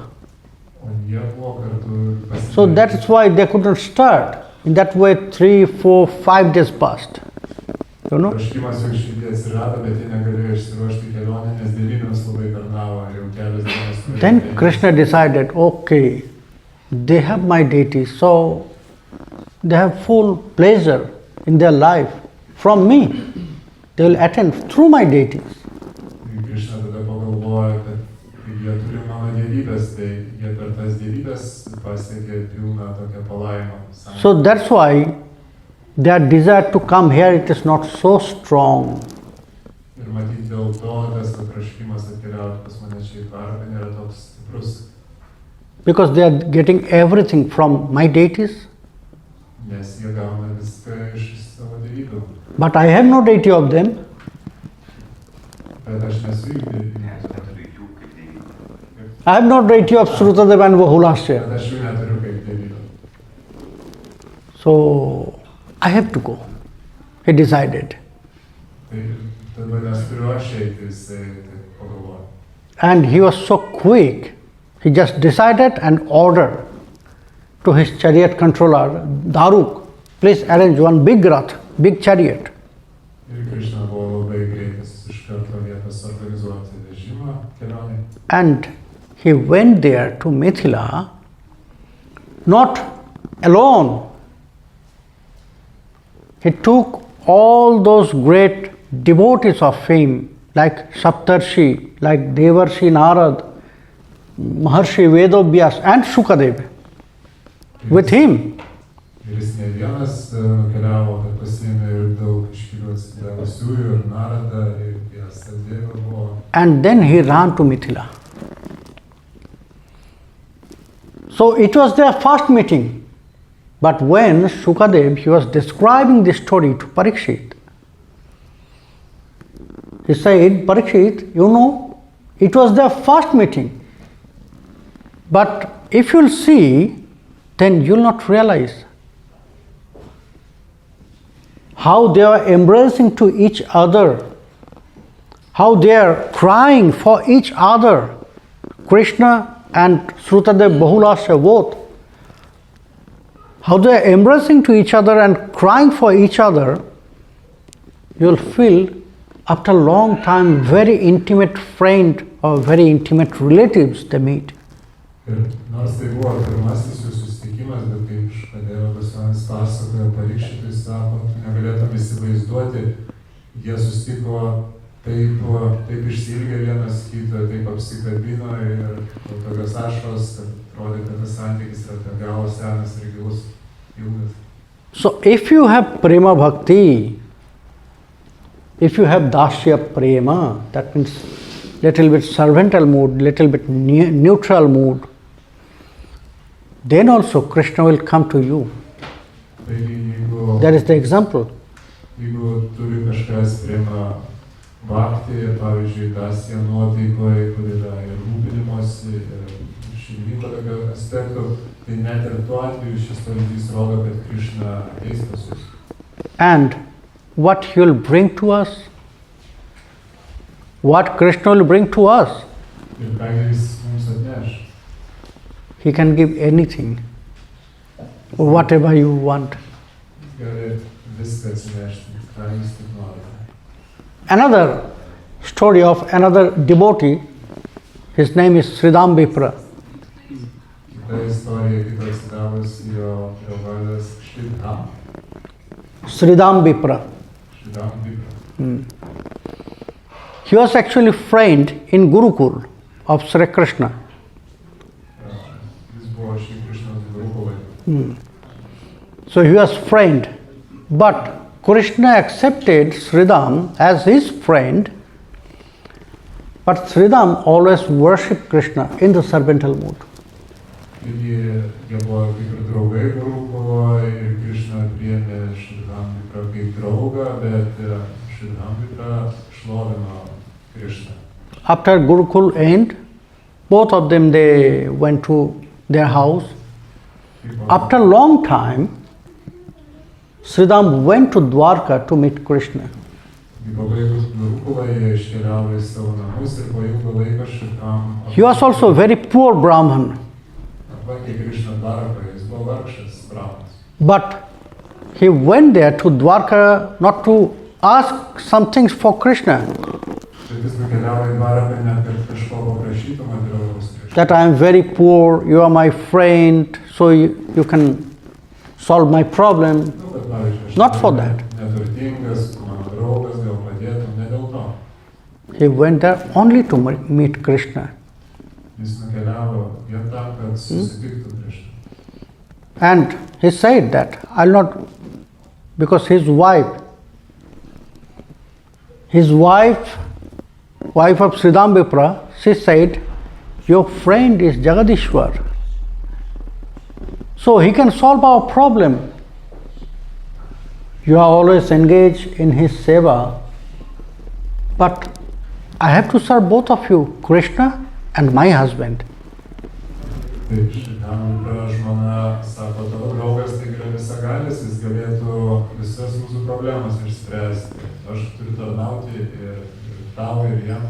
O jie buvo kartu. So that's why they couldn't start. In that way 3, 4, 5 days passed. You know? Troškimas jau širdį atsirado, bet jie negalėjo išsiruošti kelionę, nes dievybėms labai tarnavo jau kelias dienas. Then Krishna decided, okay, they have my deity, so they have full pleasure in their life from me. They will attain through my deities. Krishna tada pagalvojo, kad jie turi mano dievybę, dievybės, tai jie per tas dievybės pasiekė pilną tokią palaimą. So that's why their desire to come here, it is not so strong. Ir matyti dėl to, tas paprašymas atkeliauti pas mane čia į parką nėra toks stiprus. Because they are getting everything from my deities. Nes jie gauna viską iš savo dievybių. But I have no deity of them. Bet aš nesu jų dievybės. I have no deity of Srutadeva and Bahulasya. Bet aš jų neturiu kaip dievybę. So I have to go. He decided. Tai tada nes turiu aš eiti, jisai taip pagalvojo. And he was so quick. He just decided and ordered to his chariot controller, Daruk, please arrange one big rath, big chariot. Ir Krishna buvo labai greitas, iš karto vietas organizuoti vežimą kelionį. And he went there to Mithila, not alone. He took all those great devotees of him, like Saptarshi, like Devarshi Narad, Maharshi Vedovyas and Shukadev with him. Ir jis ne vienas nukeliavo, kad pasiėmė ir daug iškilių atsidavusiųjų, ir Naradą, ir Vyasadeva buvo. And then he ran to Mithila. So it was their first meeting. But when Shukadev, he was describing the story to Parikshit, he said, Parikshit, you know, it was their first meeting. But if you'll see, then you'll not realize how they are embracing to each other, how they are crying for each other, Krishna and Srutadev Bahulasya both, how they are embracing to each other and crying for each other. You'll feel after a long time very intimate friend or very intimate relatives they meet. Ir nors tai buvo pirmasis jų susitikimas, bet kaip Škadėjo Gosvamis pasakojo Parikšitui, sako, tu negalėtum įsivaizduoti, jie susitiko taip išsiilgė vienas kito, taip apsikabino ir tokios ašaros, kad atrodė, kad tas santykis yra be galo senas ir gilus, ilgas. So if you have Prema Bhakti, if you have Dasya Prema, that means little bit servantal mood, little bit neutral mood, then also Krishna will come to you. That is the example. Jeigu turi kažkas Prema Bhakti, pavyzdžiui, Dasya nuotaikoje, kur yra ir rūpinimosi, ir šeimininko tokio aspektų, tai net ir tuo atveju šis pavyzdys rodo, kad Krishna ateis pas jus. And what he will bring to us, what Krishna will bring to us, Ir ką jis mums atneš. he can give anything, whatever you want. Gali viską atsinešti, ką jūs tik norite. Another story of another devotee, his name is Sridham Vipra. Kita istorija, kitas davas, jo vardas Sridham. Sridham Vipra. Sridham Vipra. He was actually friend in Gurukul of Sri Krishna. Jis buvo Šri Krishnos Gurukulai. So he was friend, but Krishna accepted Sridham as his friend, but Sridham always worshipped Krishna in the servantal mood. Taigi jie buvo kaip ir draugai Gurukuloje ir Krishna priėmė Sridham Vipra kaip draugą, bet Sridham Vipra šlovino Krishna. After Gurukul end, both of them they went to their house. After a long time, Sridham went to Dwarka to meet Krishna. He was also a very poor Brahman. But he went there to Dwarka not to ask some things for Krishna. That I am very poor, you are my friend, so you can solve my problem. Not for that. He went there only to meet Krishna. Jis nukeliavo vien tam, kad susitiktų Krishna. And he said that I'll not, because his wife of Sridham Vipra, she said, your friend is Jagadishwar. So he can solve our problem. You are always engaged in his seva, but I have to serve both of you, Krishna and my husband. Taip, Sridham Vipra žmona sako, tavo draugas tai yra visagalis, jis galėtų visas mūsų problemas išspręsti. Aš turiu tarnauti ir tau ir jam.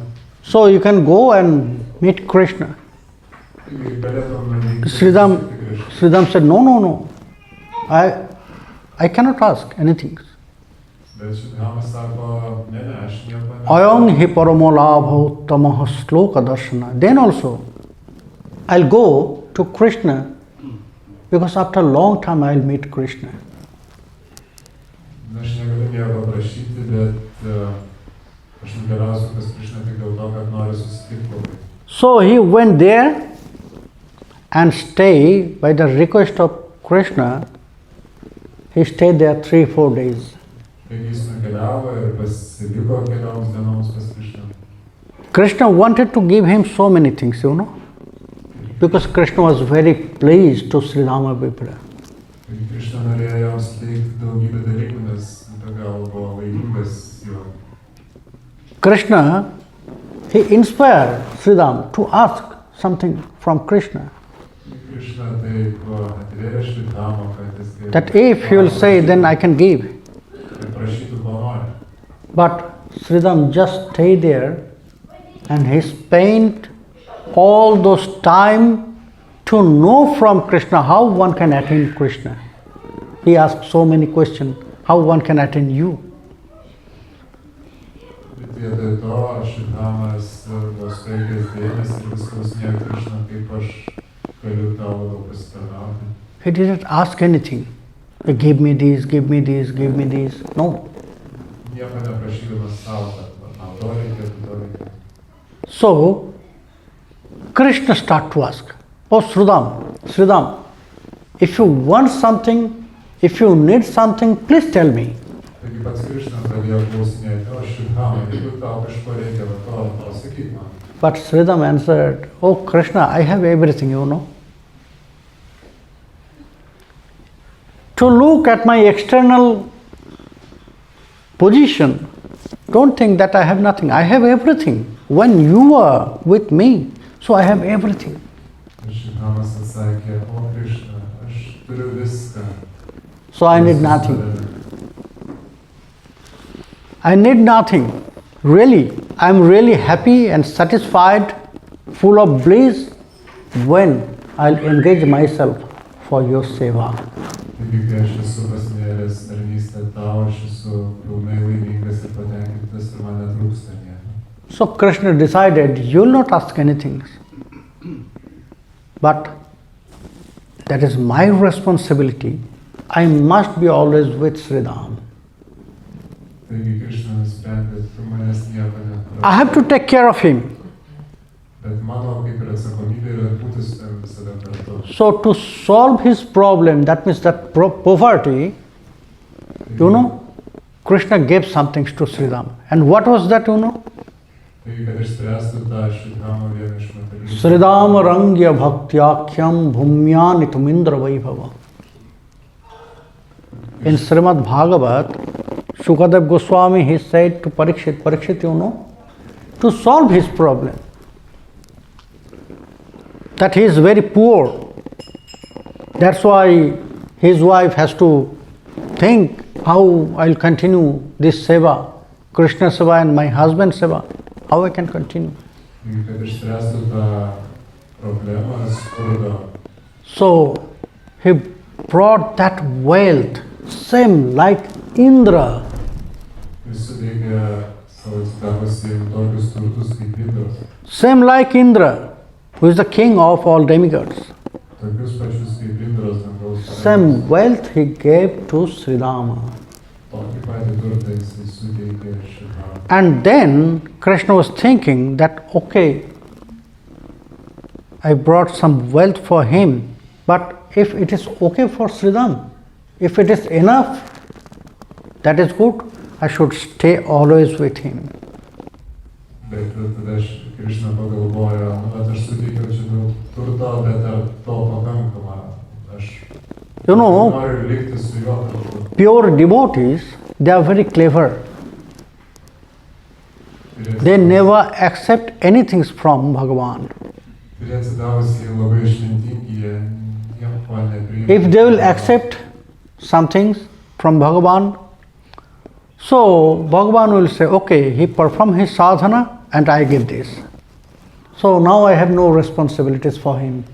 So you can go and meet Krishna. Sridham said, no. I cannot ask anything. Ayam hi paramolabha tamaha sloka darshana. Then also, I'll go to Krishna because after a long time I'll meet Krishna. So he went there and stayed by the request of Krishna. He stayed there 3-4 days. Krishna wanted to give him so many things, because Krishna was very pleased to Sridhama Vipra. Krishna, he inspired Sridham to ask something from Krishna. That if he will say, then I can give. But Sridham just stayed there and he spent all those time to know from Krishna how one can attain Krishna. He asked so many questions, how one can attain you. He didn't ask anything. Give me this, give me this, give me this. No. So, Krishna started to ask, oh Sridham, if you want something, if you need something, please tell me. But Sridham answered, oh Krishna, I have everything, To look at my external position, don't think that I have nothing. I have everything. When you are with me, so I have everything. So I need nothing. I need nothing. Really, I am really happy and satisfied, full of bliss when I'll engage myself for your seva. So Krishna decided, you will not ask anything. But that is my responsibility. I must be always with Sridham. I have to take care of him. So to solve his problem, that means that poverty, Krishna gave something to Sridham. And what was that, Sridham rangya bhaktyakyam bhumyanitmindra vaibhava. In Srimad Bhagavat, Shukadev Goswami, he said to Parikshit, to solve his problem, that he is very poor. That's why his wife has to think how I'll continue this seva, Krishna seva and my husband seva, how I can continue. So he brought that wealth, same like Indra. Same like Indra, who is the king of all demigods. Same wealth he gave to Sridhama. And then Krishna was thinking that, okay, I brought some wealth for him, but if it is okay for Sridham, if it is enough, that is good, I should stay always with him. Bet tada Krishna pagalvoja, bet aš suteikiau čia daug turto, bet ar to pakankama? Aš noriu likti su juo kartu. Pure devotees, they are very clever. They never accept anything from Bhagavan. If they will accept some things from Bhagavan, so Bhagavan will say, okay, he performed his sadhana and I give this. So now I have no responsibilities for him.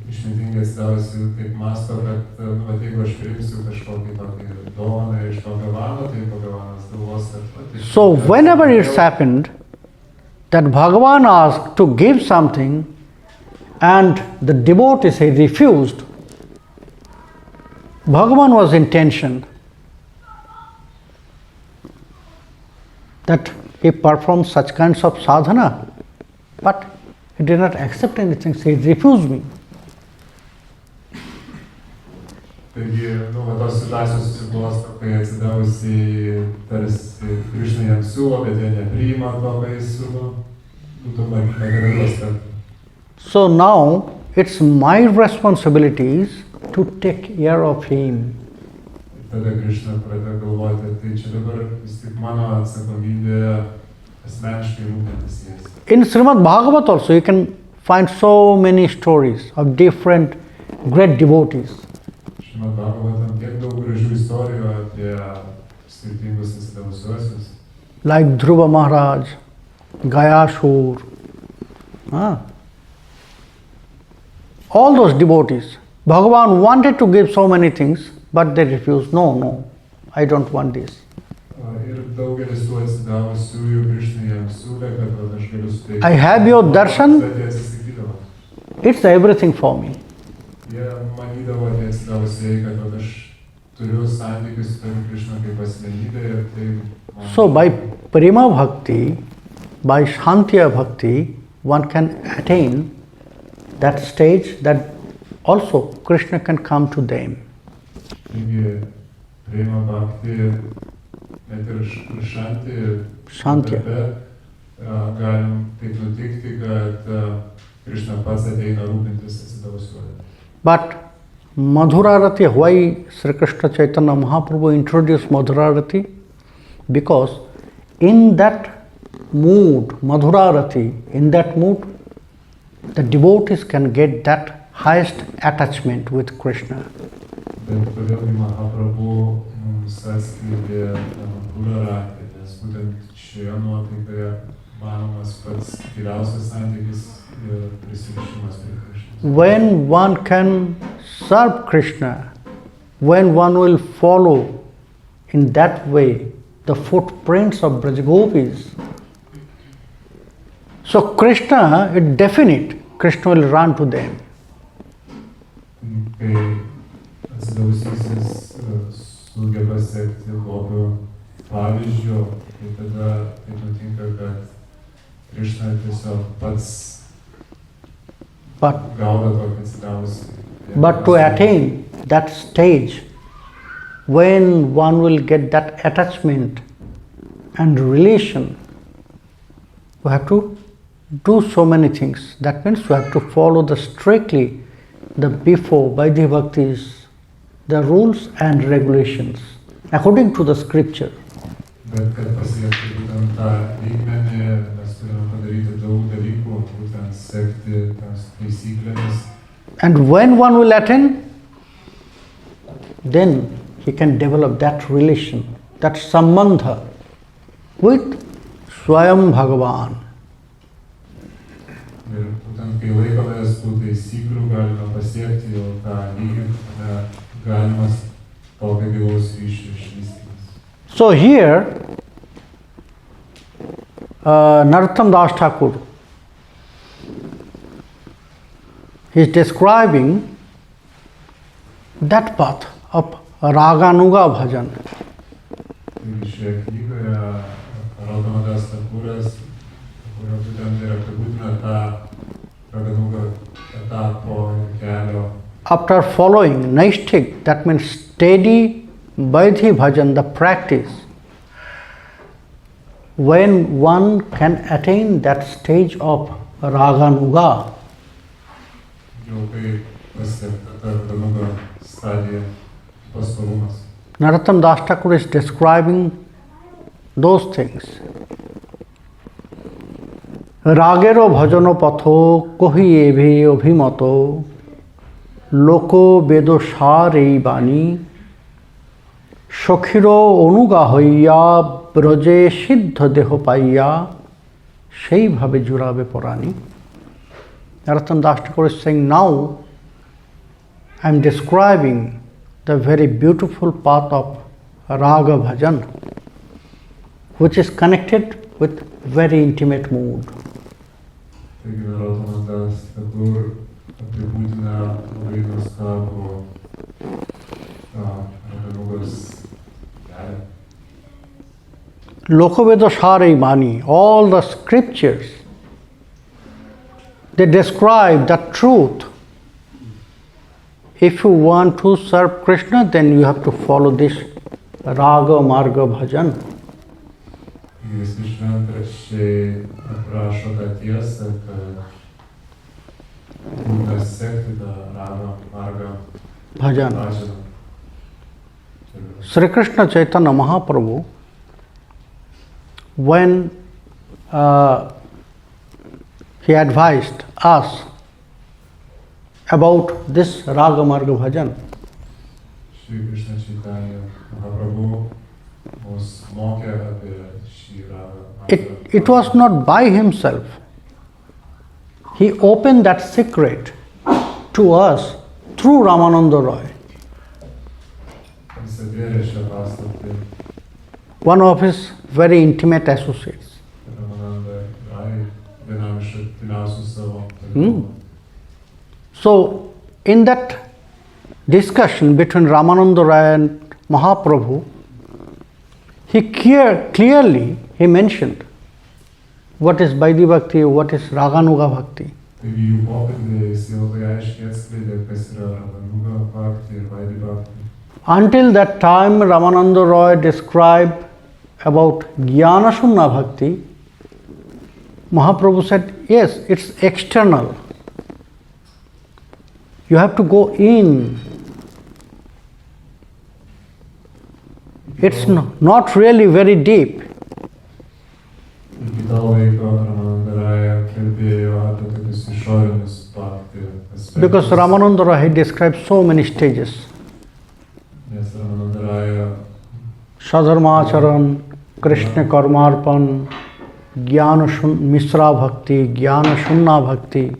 Išmintingas darosi taip masto, kad jeigu aš priimsiu kažkokį tokį dovaną iš Bhagavano, tai Bhagavanas galvos, kad... So whenever it's happened that Bhagavan asked to give something and the devotee say refused, Bhagavan was in tension that he performed such kinds of sadhana, but he did not accept anything, so he refused me. Taigi, tos situacijos susiklosto, kai atsidavusi tarsi Krishna jam siūlo, bet jie nepriima to, ką jis siūlo. Tuomet negalės tarp. So now it's my responsibilities to take care of him. Tada Krishna pradeda galvoti, tai čia dabar vis tik mano atsakomybė asmeniškai rūpintis jais. In Srimad Bhagavat also you can find so many stories of different great devotees. Srimad Bhagavatam tiek daug gražių istorijų apie skirtingus atsidavusiuosius. Like Dhruva Maharaj, Gayashur, all those devotees. Bhagavan wanted to give so many things, but they refused. No, I don't want this. I have your darshan, it's everything for me. So by Prema Bhakti, by Shantya Bhakti, one can attain that stage that also Krishna can come to them. Prema Bhakti, net ir Shantya, galim taip nutikti, kad Krishna pats ateina rūpintis atsidavusiuoju. But Madhurarati, why Sri Krishna Chaitanya Mahaprabhu introduced Madhurarati? Because in that mood, Madhurarati, in that mood, the devotees can get that highest attachment with Krishna. Bet kodėl Mahaprabhu mums atskleidė Madhurarati, nes būtent šioje nuotaikoje manomas pats giliausias santykis ir prisirišimas prie Krishna. When one can serve Krishna, when one will follow in that way the footprints of Braj-Gopis, so Krishna, it's definite, Krishna will run to them. Kai atsidavusysis sugeba sekti Gopių pavyzdžių, tai tada taip nutinka, kad Krishna tiesiog pats gauda tokį atsidavusį. But to attain that stage, when one will get that attachment and relation, we have to do so many things. That means we have to follow strictly the before Vaidhi Bhaktis, the rules and regulations, according to the scripture. Bet kad pasiekti būtent tą lygmenį, mes turime padaryti daug dalykų, būtent sekti tas taisyklėmis. And when one will attain, then he can develop that relation, that sambandha with Swayam Bhagavan. Ir būtent kai laikomės tų taisyklių, galime pasiekti jau tą lygį, galimas tokio gilaus ryšio išvystymas. So here, Narottam Das Thakur, he is describing that path of Raganuga bhajan. Šioje knygoje Narottam Das Thakuras, kurio būtent yra apibūdina tą after following naistik, that means steady Vaidhi bhajan, the practice, when one can attain that stage of Raganuga, Narottam Das Thakur is describing those things. Ragero bhajano patho kohi ebhe obhimato loko bedo sar ei bani shokhiro onuga hoiya ব্রজে সিদ্ধ দেহ পাইয়া সেইভাবে জুড়াবে পরাণী. Narottam Das Thakur is saying, now I am describing the very beautiful path of Raga Bhajan, which is connected with very intimate mood. Lokaveda Sari Mani, all the scriptures, they describe the truth. If you want to serve Krishna, then you have to follow this Raga Marga Bhajan. Bhajan. Sri Krishna Chaitanya Mahaprabhu, when he advised us about this Raga Marga Bhajan, Shri Krishna Chaitanya Mahaprabhu was mokė apie šį Raga. It was not by himself. He opened that secret to us through Ramananda Roy. One of his very intimate associates. So, in that discussion between Ramananda Roy and Mahaprabhu, he clearly mentioned what is Vaidhi Bhakti, what is Raganuga Bhakti. Until that time, Ramananda Roy described about Jnana Shunna Bhakti. Mahaprabhu said, yes, it's external. You have to go in. It's not really very deep. Because Ramananda Roy described so many stages. Sadharmacharan, Krishna Karmarpan, Jnana Mishra Bhakti, Jnana Shunna Bhakti.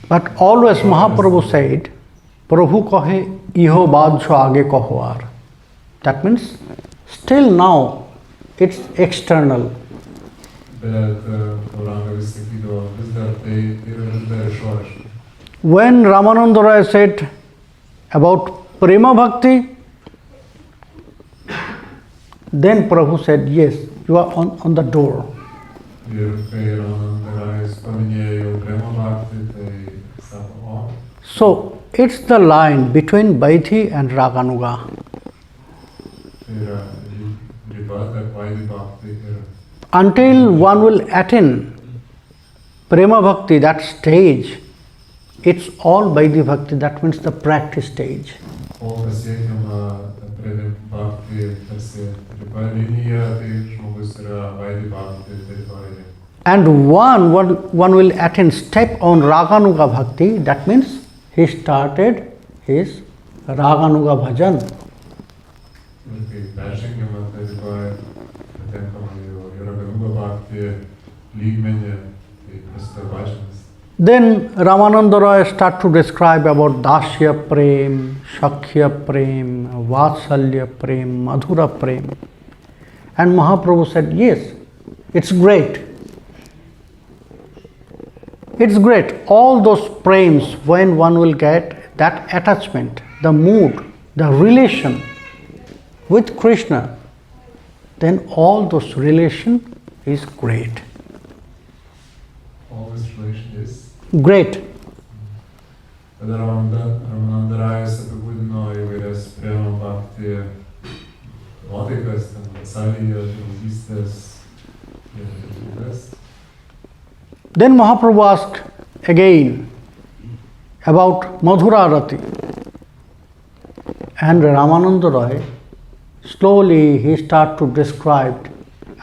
But always Mahaprabhu said, Prabhu kahe iho badjo aage kaho ar. That means, still now, it's external. When Ramananda Roy said about Prema Bhakti, then Prabhu said, yes, you are on the door. So, it's the line between Vaidhi and Raganuga. Until one will attain Prema Bhakti, that stage, it's all Vaidhi Bhakti, that means the practice stage. And one will attain step on Raganuga Bhakti, that means he started his Raganuga Bhajan. Then Ramananda Roy started to describe about Dasya Prem, Shakhya Prem, Vatsalya Prem, Madhura Prem. And Mahaprabhu said, yes, it's great. It's great. All those prems, when one will get that attachment, the mood, the relation with Krishna, then all those relation is great. Always relation is. Great. Tada Ramanandarajas apibūdino įvairias Prema Bhakti nuotaikas, ten vasalyje, draugystės ir kitas. Then Mahaprabhu asked again about Madhurarati. And Ramananda Roy, slowly he started to describe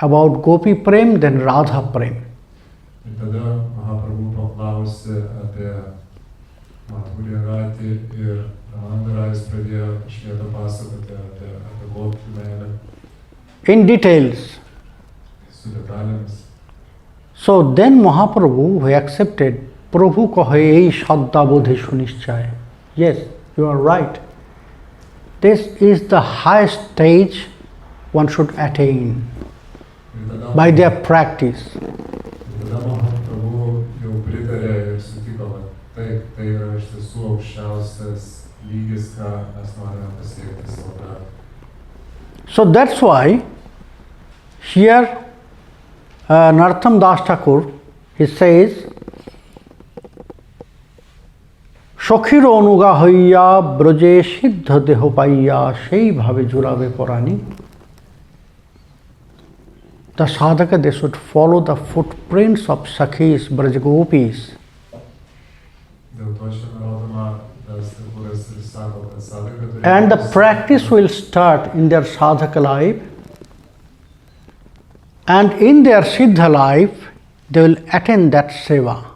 about Gopi Prem, then Radha Prem. Ir tada Mahaprabhu paklausė apie Madhurarati ir Ramanandarajas pradėjo išlėto pasakoti apie Gopių meilę. In details. Su detalėmis. So then Mahaprabhu, who accepted, Prabhu kahe ei shadda bodhe sunishchay. Yes, you are right. This is the highest stage one should attain by their practice. Tada Mahaprabhu jau pritarė ir sutiko, kad taip, tai yra iš tiesų aukščiausias lygis, ką mes norime pasiekti savo praktiką. So that's why here Narottam Das Thakur, he says, Shokhir onuga hoiya broje siddha deho paiya sei bhave jurave porani. The sadhaka, they should follow the footprints of Sakhis, Braj Gopis. And the practice will start in their sadhaka life, and in their siddha life, they will attain that seva.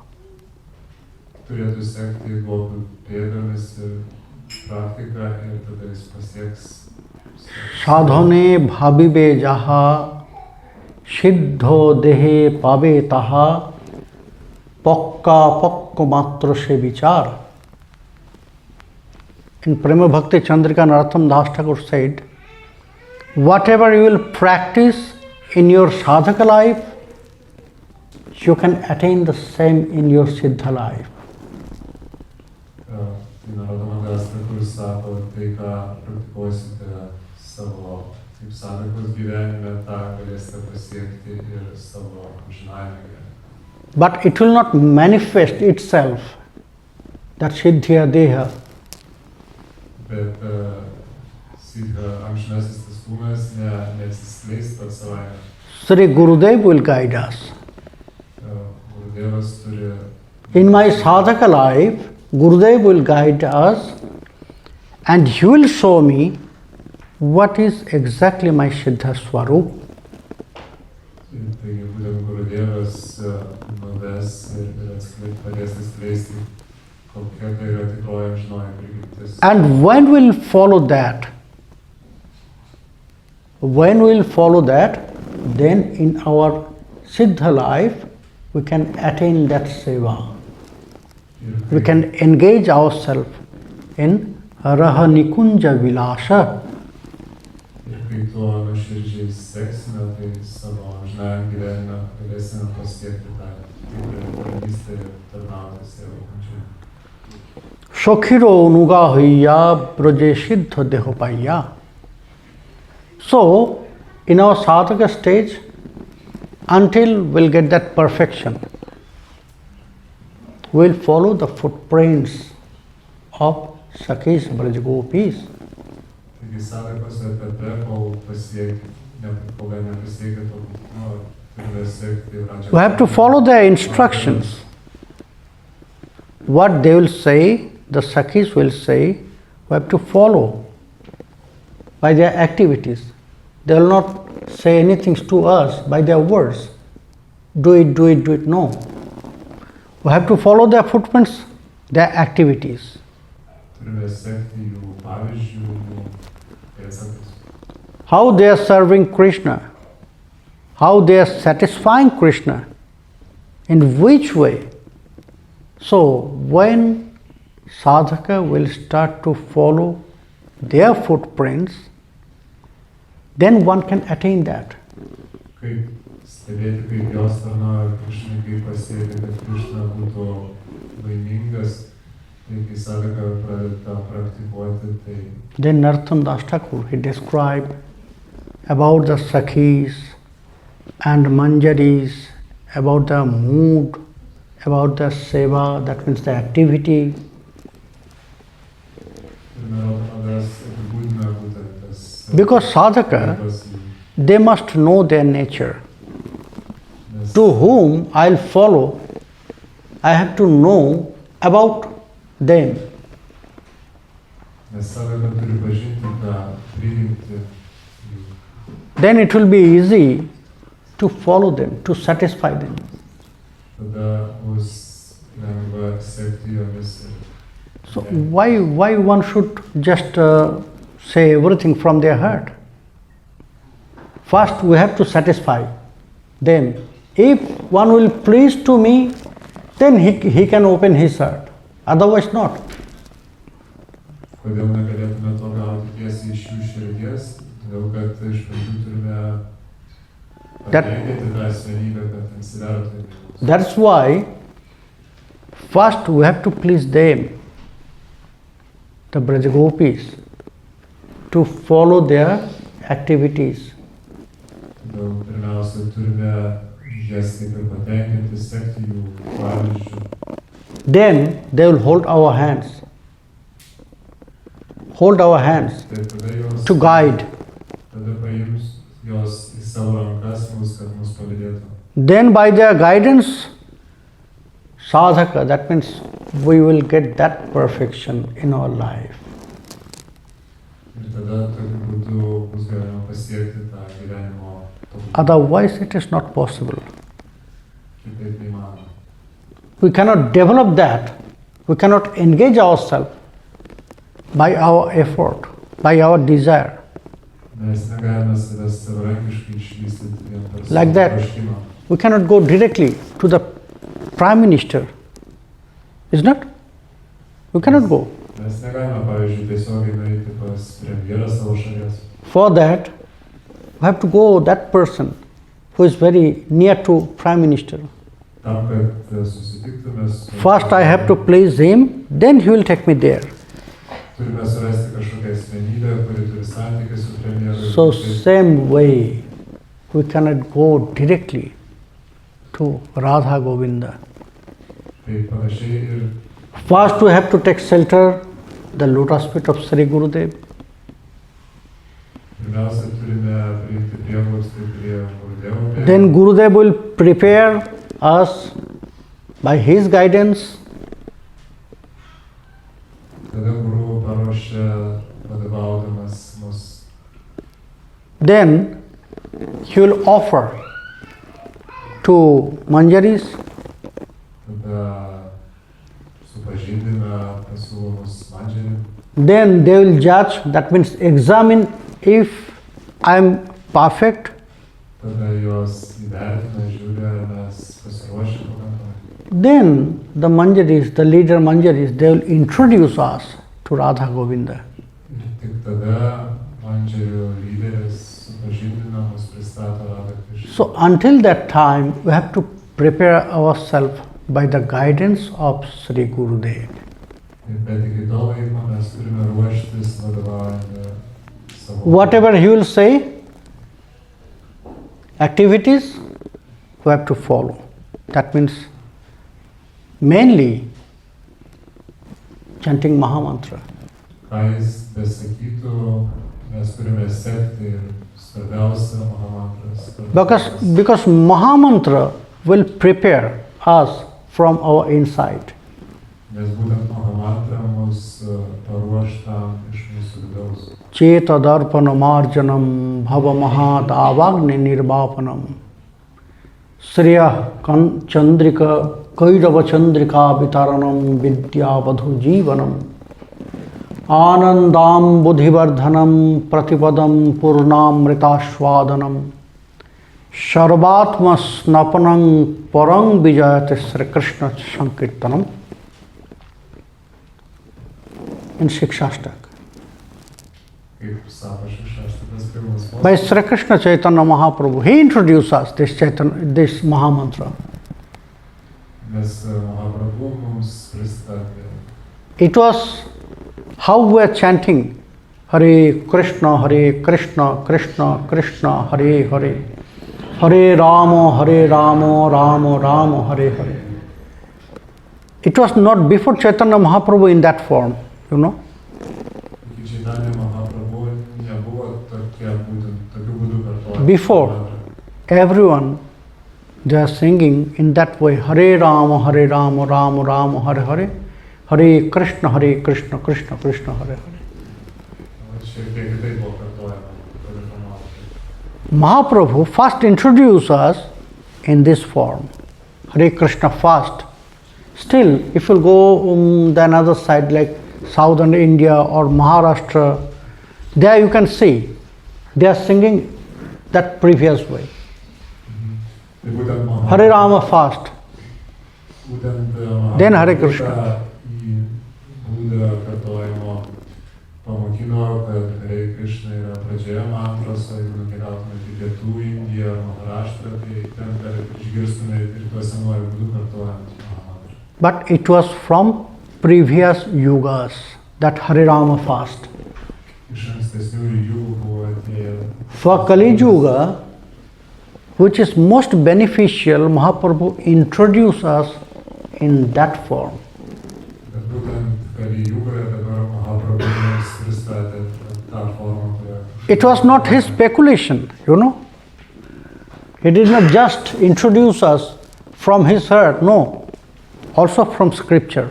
Turėtų sekti Gopių pėdomis ir praktiką ir tada jis pasieks. Sadhane bhabibe jaha siddho dehe pabe taha pakka pakka matra se vichar. In Prema Bhakti Chnadrika, Narottam Das Thakur said, whatever you will practice in your sadhaka life, you can attain the same in your siddha life. Narottam Das Thakur sako, tai ką praktikuosite savo kaip sadhakos gyvenime, tą galėsite pasiekti ir savo amžinajame gyvenime. But it will not manifest itself, that siddhya deha. Bet amžinasis tas kūnas neatsiskleis pats savaime. Sri Gurudev will guide us. Gurudevas turi. In my sadhaka life, Gurudev will guide us and he will show me what is exactly my siddha swarup. Taigi būtent Gurudevas nuves ir padės atskleisti, kokia tai yra tikroji amžinoji prigimtis. And when we'll follow that, then in our siddha life, we can attain that seva. We can engage ourselves in raha nikunja vilasha. Ir kai tuo nuoširdžiai seksime, tai savo amžinajam gyvenime galėsime pasiekti tą tikrą tarnystę ir tarnauti savo kančiai. Shokhiro nuga hoiya broje siddha deho paiya. So, in our sadhaka stage, until we'll get that perfection, we'll follow the footprints of Sakhis Braj Gopis. Taigi sadhakos etape, kol nepasiekė to, turime sekti Raja. We have to follow their instructions. What they will say, the Sakhis will say, we have to follow by their activities. They will not say anything to us by their words. Do it, do it, do it. No. We have to follow their footprints, their activities. How they are serving Krishna, how they are satisfying Krishna, in which way. So, when sadhaka will start to follow their footprints, then one can attain that. Stebėti, kaip jos tarnauja Krishnai, kaip pasiekti, kad Krishna būtų laimingas, tai kai sadhaka pradeda praktikuoti, tai. Then Narottam Das Thakur, he described about the Sakhis, and manjaris, about the mood, about the seva, that means the activity. Because sadhaka, they must know their nature. To whom I'll follow, I have to know about them. Then it will be easy to follow them, to satisfy them. So why one should just say everything from their heart? First we have to satisfy them. If one will please to me, then he can open his heart. Otherwise not. That's why first we have to please them, the Braja Gopis, to follow their activities. Then they will hold our hands to guide. Then by their guidance, sadhaka, that means we will get that perfection in our life. Otherwise it is not possible. We cannot develop that. We cannot engage ourselves by our effort, by our desire. Like that, we cannot go directly to the Prime Minister. Isn't it? We cannot go. For that, we have to go that person who is very near to Prime Minister. First I have to please him, then he will take me there. So same way, we cannot go directly to Radha Govinda. First we have to take shelter, the lotus feet of Sri Gurudev. Then Gurudev will prepare us by his guidance. Then he will offer to manjaris. Then they will judge, that means examine if I am perfect. Then the manjaris, the leader manjaris, they will introduce us to Radha Govinda. So until that time, we have to prepare ourselves by the guidance of Sri Gurudev. Whatever he will say, activities, we have to follow. That means mainly chanting Mahamantra. Because Mahamantra will prepare us from our inside. Cheta darpana marjanam bhava mahad avagni nirvapanam Sriya Chandrika Kairava Chandrika Vitaranam Vidya Vadhu Jivanam Anandam Buddhivardhanam Pratipadam Purnamritashvadanam Sarvatma Snapanam Parang Vijayate Sri Krishna Sankirtanam in Shikshastak. By Sri Krishna Chaitanya Mahaprabhu, he introduced us this Mahamantra. It was how we are chanting Hare Krishna, Krishna Krishna, Hare Hare. Hare Rama, Rama Rama, Hare Hare. It was not before Chaitanya Mahaprabhu in that form, you know. Before, everyone, they are singing in that way, Hare Rama, Rama Rama, Hare Hare, Hare Krishna, Krishna Krishna, Hare Hare. Mahaprabhu first introduced us in this form, Hare Krishna first. Still, if you go the another side like southern India or Maharashtra, there you can see they are singing that previous way. Hare Rama first, then Hare Krishna. Pamokino, kad Hare Krishna yra pradžioje mantros, jeigu nukeliautume į Pietų Indiją, Maharashtrą, tai ten dar išgirstume ir tuo senuoju būdu kartuojant Mahamantrą. But it was from previous yugas, that Hare Rama fast. Iš ankstesnių jugų buvo atėję. For Kali Yuga, which is most beneficial, Mahaprabhu introduced us in that form. Bet būtent Kali Yugoje dabar Mahaprabhu mums pristatė tą formą, kurią. It was not his speculation, you know. He did not just introduce us from his heart, no, also from scripture.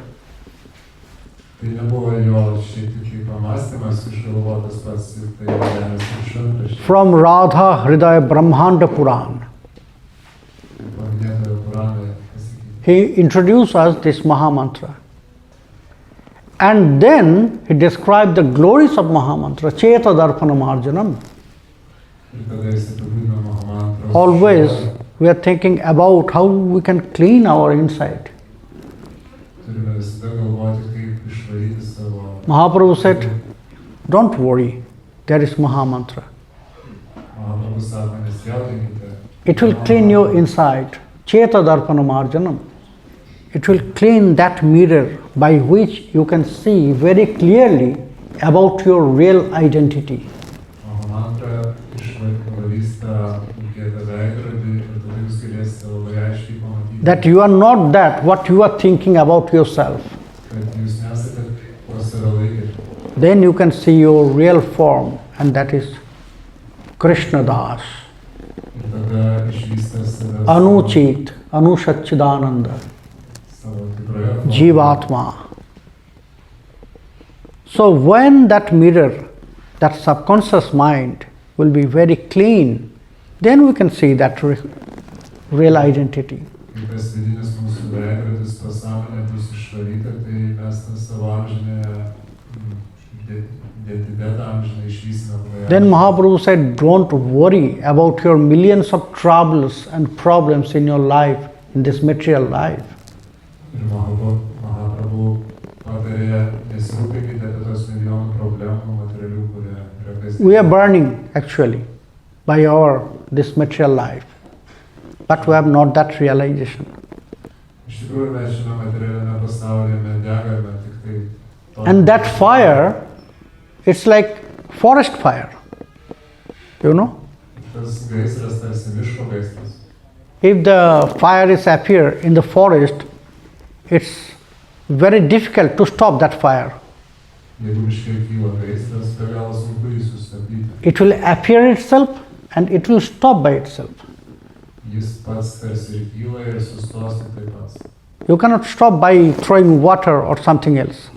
Tai nebuvo jo šiaip tik pamąstymas išgalvotas pats, tai remiasi iš šventraščių. From Radha Hridaya Brahmanda Puran. Paminėtoje Puranoje pasakyti. He introduced us this Mahamantra. And then he described the glories of Mahamantra, Cheta Darpana Marjanam. Ir tada jis apibūdino Mahamantros. Always we are thinking about how we can clean our inside. Turime visada galvoti, kaip išvalyti savo. Mahaprabhu said, don't worry, there is Mahamantra. Mahaprabhu sako, nesijaudinkite. It will clean your inside, Cheta Darpana Marjanam. It will clean that mirror by which you can see very clearly about your real identity. Mahamantra išvalys tą kietą veidrodį ir tada jūs galėsite labai aiškiai pamatyti. That you are not that, what you are thinking about yourself. Kad jūs nesate, kuo save laikėte. Then you can see your real form, and that is Krishna Das, Ir tada išvystę save Anuchit, Anushachidananda, savo tikroje formoje. Jivatma. So when that mirror, that subconscious mind will be very clean, then we can see that real identity. Kai tas vidinis mūsų veidrodis pasąmonė bus išvalyta, tai mes tą savo amžinę identitetą amžiną išvysime. Then Mahaprabhu said, don't worry about your millions of troubles and problems in your life, in this material life. Ir Mahaprabhu patarė, nesirūpinkite apie tos milijonų problemų materialių, kurie yra kasdien. We are burning actually by this material life, but we have not that realization. Iš tikrųjų, mes šiame materialiame pasaulyje mes degame tik tai. And that fire, it's like forest fire, you know. Tas gaisras tarsi miško gaisras. If the fire is appear in the forest, it's very difficult to stop that fire. Jeigu miške kyla gaisras, be galo sunku jį sustabdyti. It will appear itself and it will stop by itself. Jis pats tarsi ir kyla ir sustos tik tai pats. You cannot stop by throwing water or something else.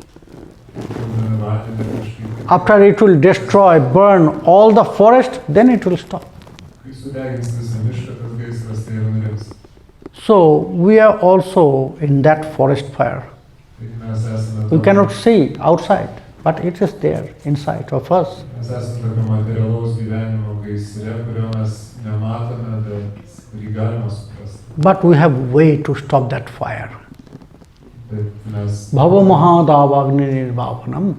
After it will destroy, burn all the forest, then it will stop. Kai sudegins visą mišką, tas gaisras tai ir nurims. So we are also in that forest fire. Taigi mes esame We cannot see outside, but it is there inside of us. Mes esame tokio materialaus gyvenimo gaisre, kurio mes nematome, bet kurį galima suprasti. But we have way to stop that fire. Bet mes Bhava Mahadavagni Nirvavanam.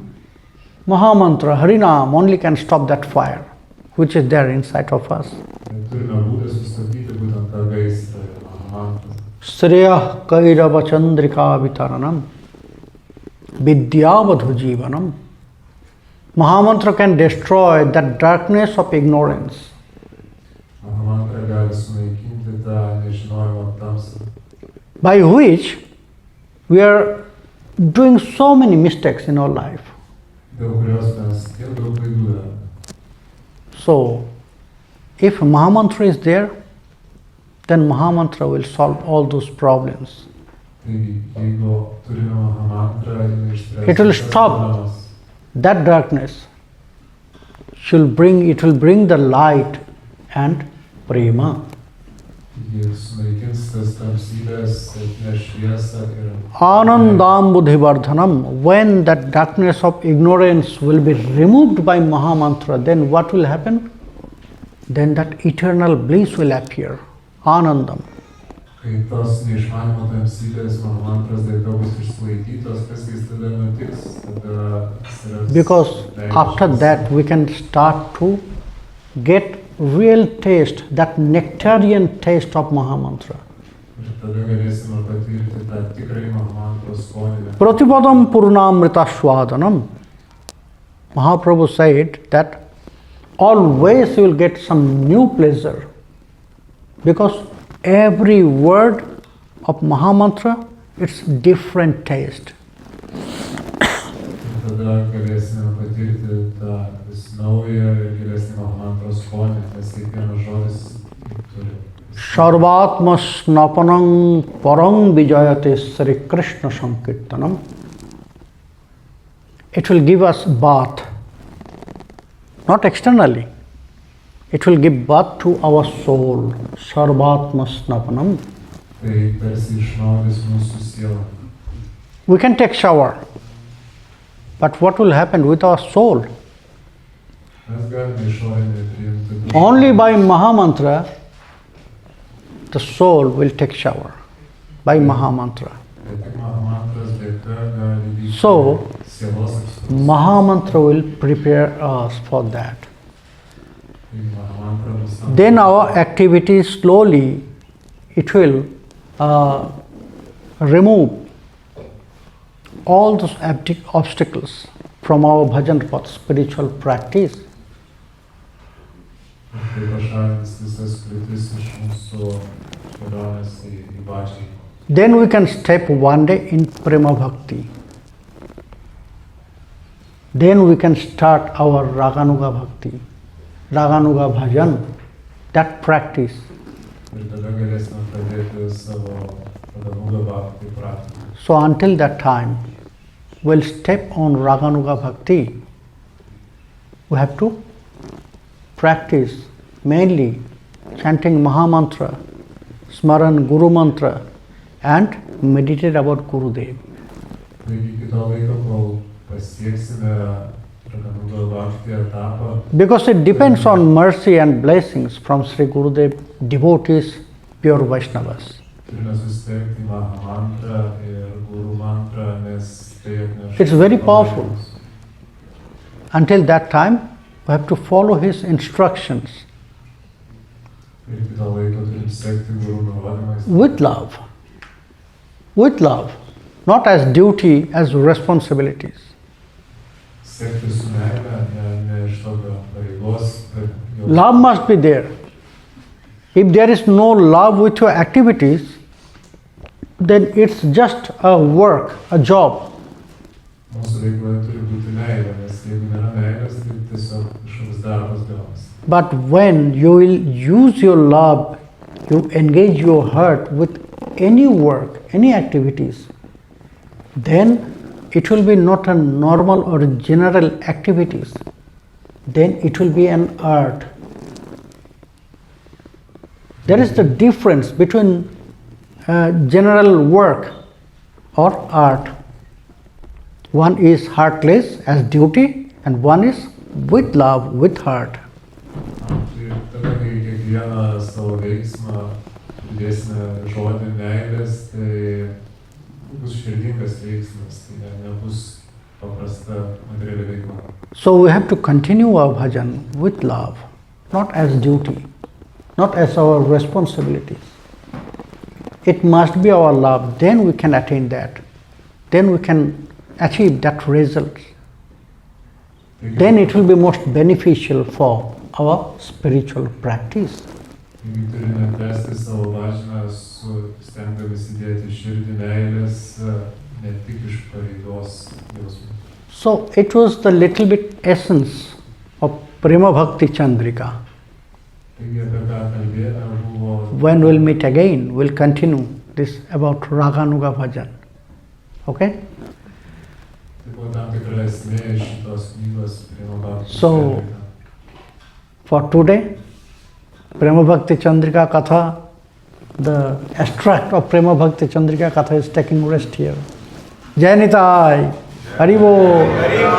Mahamantra, Harinam only can stop that fire, which is there inside of us. turime būdą sustabdyti būtent tą gaisrą. Mahamantra. Shreyah Kairava Chadrika Vitaranam. Vidyavadhu Jivanam. Mahamantra can destroy that darkness of ignorance. Mahamantra gali sunaikinti tą nežinojimo tamsą, by which we are doing so many mistakes in our life. dėl kurios mes tiek daug klaidų darome. So, if Mahamantra is there, then Mahamantra will solve all those problems. Taigi, jeigu turime Mahamantrą, jinai išspręs It will visas stop. problemas. That darkness it will bring the light and prema. Ji sunaikins tas tamsybės, atneš šviesą ir Anandam buddhivardhanam. When that darkness of ignorance will be removed by Mahamantra, then what will happen? Then that eternal bliss will appear. Anandam. kai tos neišmanimo tamsybės Mahamantros dėka bus išsklaidytos, kas jis tada nutiks, tada atsiras Because meilės after šviesa. that we can start to get real taste, that nectarian taste of Mahamantra. Ir tada galėsime patirti tą tikrai Mahamantros skonį. Pratipadam purnamrita swadanam. Mahaprabhu said that always you will get some new pleasure, because every word of Mahamantra, it's different taste. Ir tada galėsime patirti tą vis naują ir gilesnį Mahamantros skonį, nes kiekvienas žodis turi. Sarvatma snapanam parang vijayate Sri Krishna Sankirtanam. It will give us bath, not externally. It will give birth to our soul. Sarvatma snapanam. Tai tarsi išnaudys mūsų sielą. We can take shower, but what will happen with our soul? Mes galime išorinį priimti dušą. Only by Mahamantra, the soul will take shower. By Mahamantra. Bet tik Mahamantros dėka gali vykti So, sielos apsauga. Mahamantra will prepare us for that. Tai Mahamantra mus tam- Then our activity slowly, it will remove all those obstacles from our bhajan path, spiritual practice. Tai pašalins visas kliūtis iš mūsų kelionės į bažnyčią. Then we can step one day in Prema Bhakti. Then we can start our Raganuga Bhakti, Raganuga Bhajan, that practice. Ir tada galėsime pradėti savo Raganuga Bhakti praktiką. So until that time, we'll step on Raganuga Bhakti. We have to practice mainly chanting Mahamantra, Smaran Guru Mantra, and meditate about Gurudev. Taigi iki to laiko, kol pasieksime Raganuga Bhakti etapą, Because it depends on mercy and blessings from Sri Gurudev, devotees, pure Vaishnavas. turime susitelkti Mahamantrą ir Guru mantrą, nes tai atneša. It's very powerful. palaikymus. Until that time, we have to follow his instructions Ir iki to laiko turim sekti Guru nurodymais. with love. With love, not as duty, as responsibilities. Sekti su meile, ne iš tokio pareigos, bet jau Love must be there. If there is no love with your activities, then it's just a work, a job. mūsų veikloje turi būti meilė, nes jeigu nėra meilės, tai tiesiog kažkoks darbas gaunasi. But when you will use your love, you engage your heart with any work, any activities, then it will be not a normal or general activities. Then it will be an art. There is the difference between general work or art. One is heartless as duty, and one is with love, with heart. Tai tada, kai kiekvieną savo veiksmą dėsime žodį meilės, tai bus širdingas veiksmas, tai nebus paprasta materiali veikla. So we have to continue our bhajan with love, not as duty, not as our responsibilities. It must be our love, then we can attain that. Then we can achieve that result. Taigi, Then it will be most beneficial for our spiritual practice. Taigi turime tęsti savo važiną stengdamasi dėti širdį meilės, ne tik iš pareigos jausmų. So it was the little bit essence of Prema Bhakti Chnadrika. Taigi apie ką kalbėta buvo. When we'll meet again, we'll continue this about Raganuga bhajan. Okay? Tai buvo tam tikra esmė šitos knygos Prema Bhakti So, Chnadrika. For today, Prema Bhakti Chnadrika Katha, the extract of Prema Bhakti Chnadrika Katha is taking rest here. Jai Nitai, Hari Bol.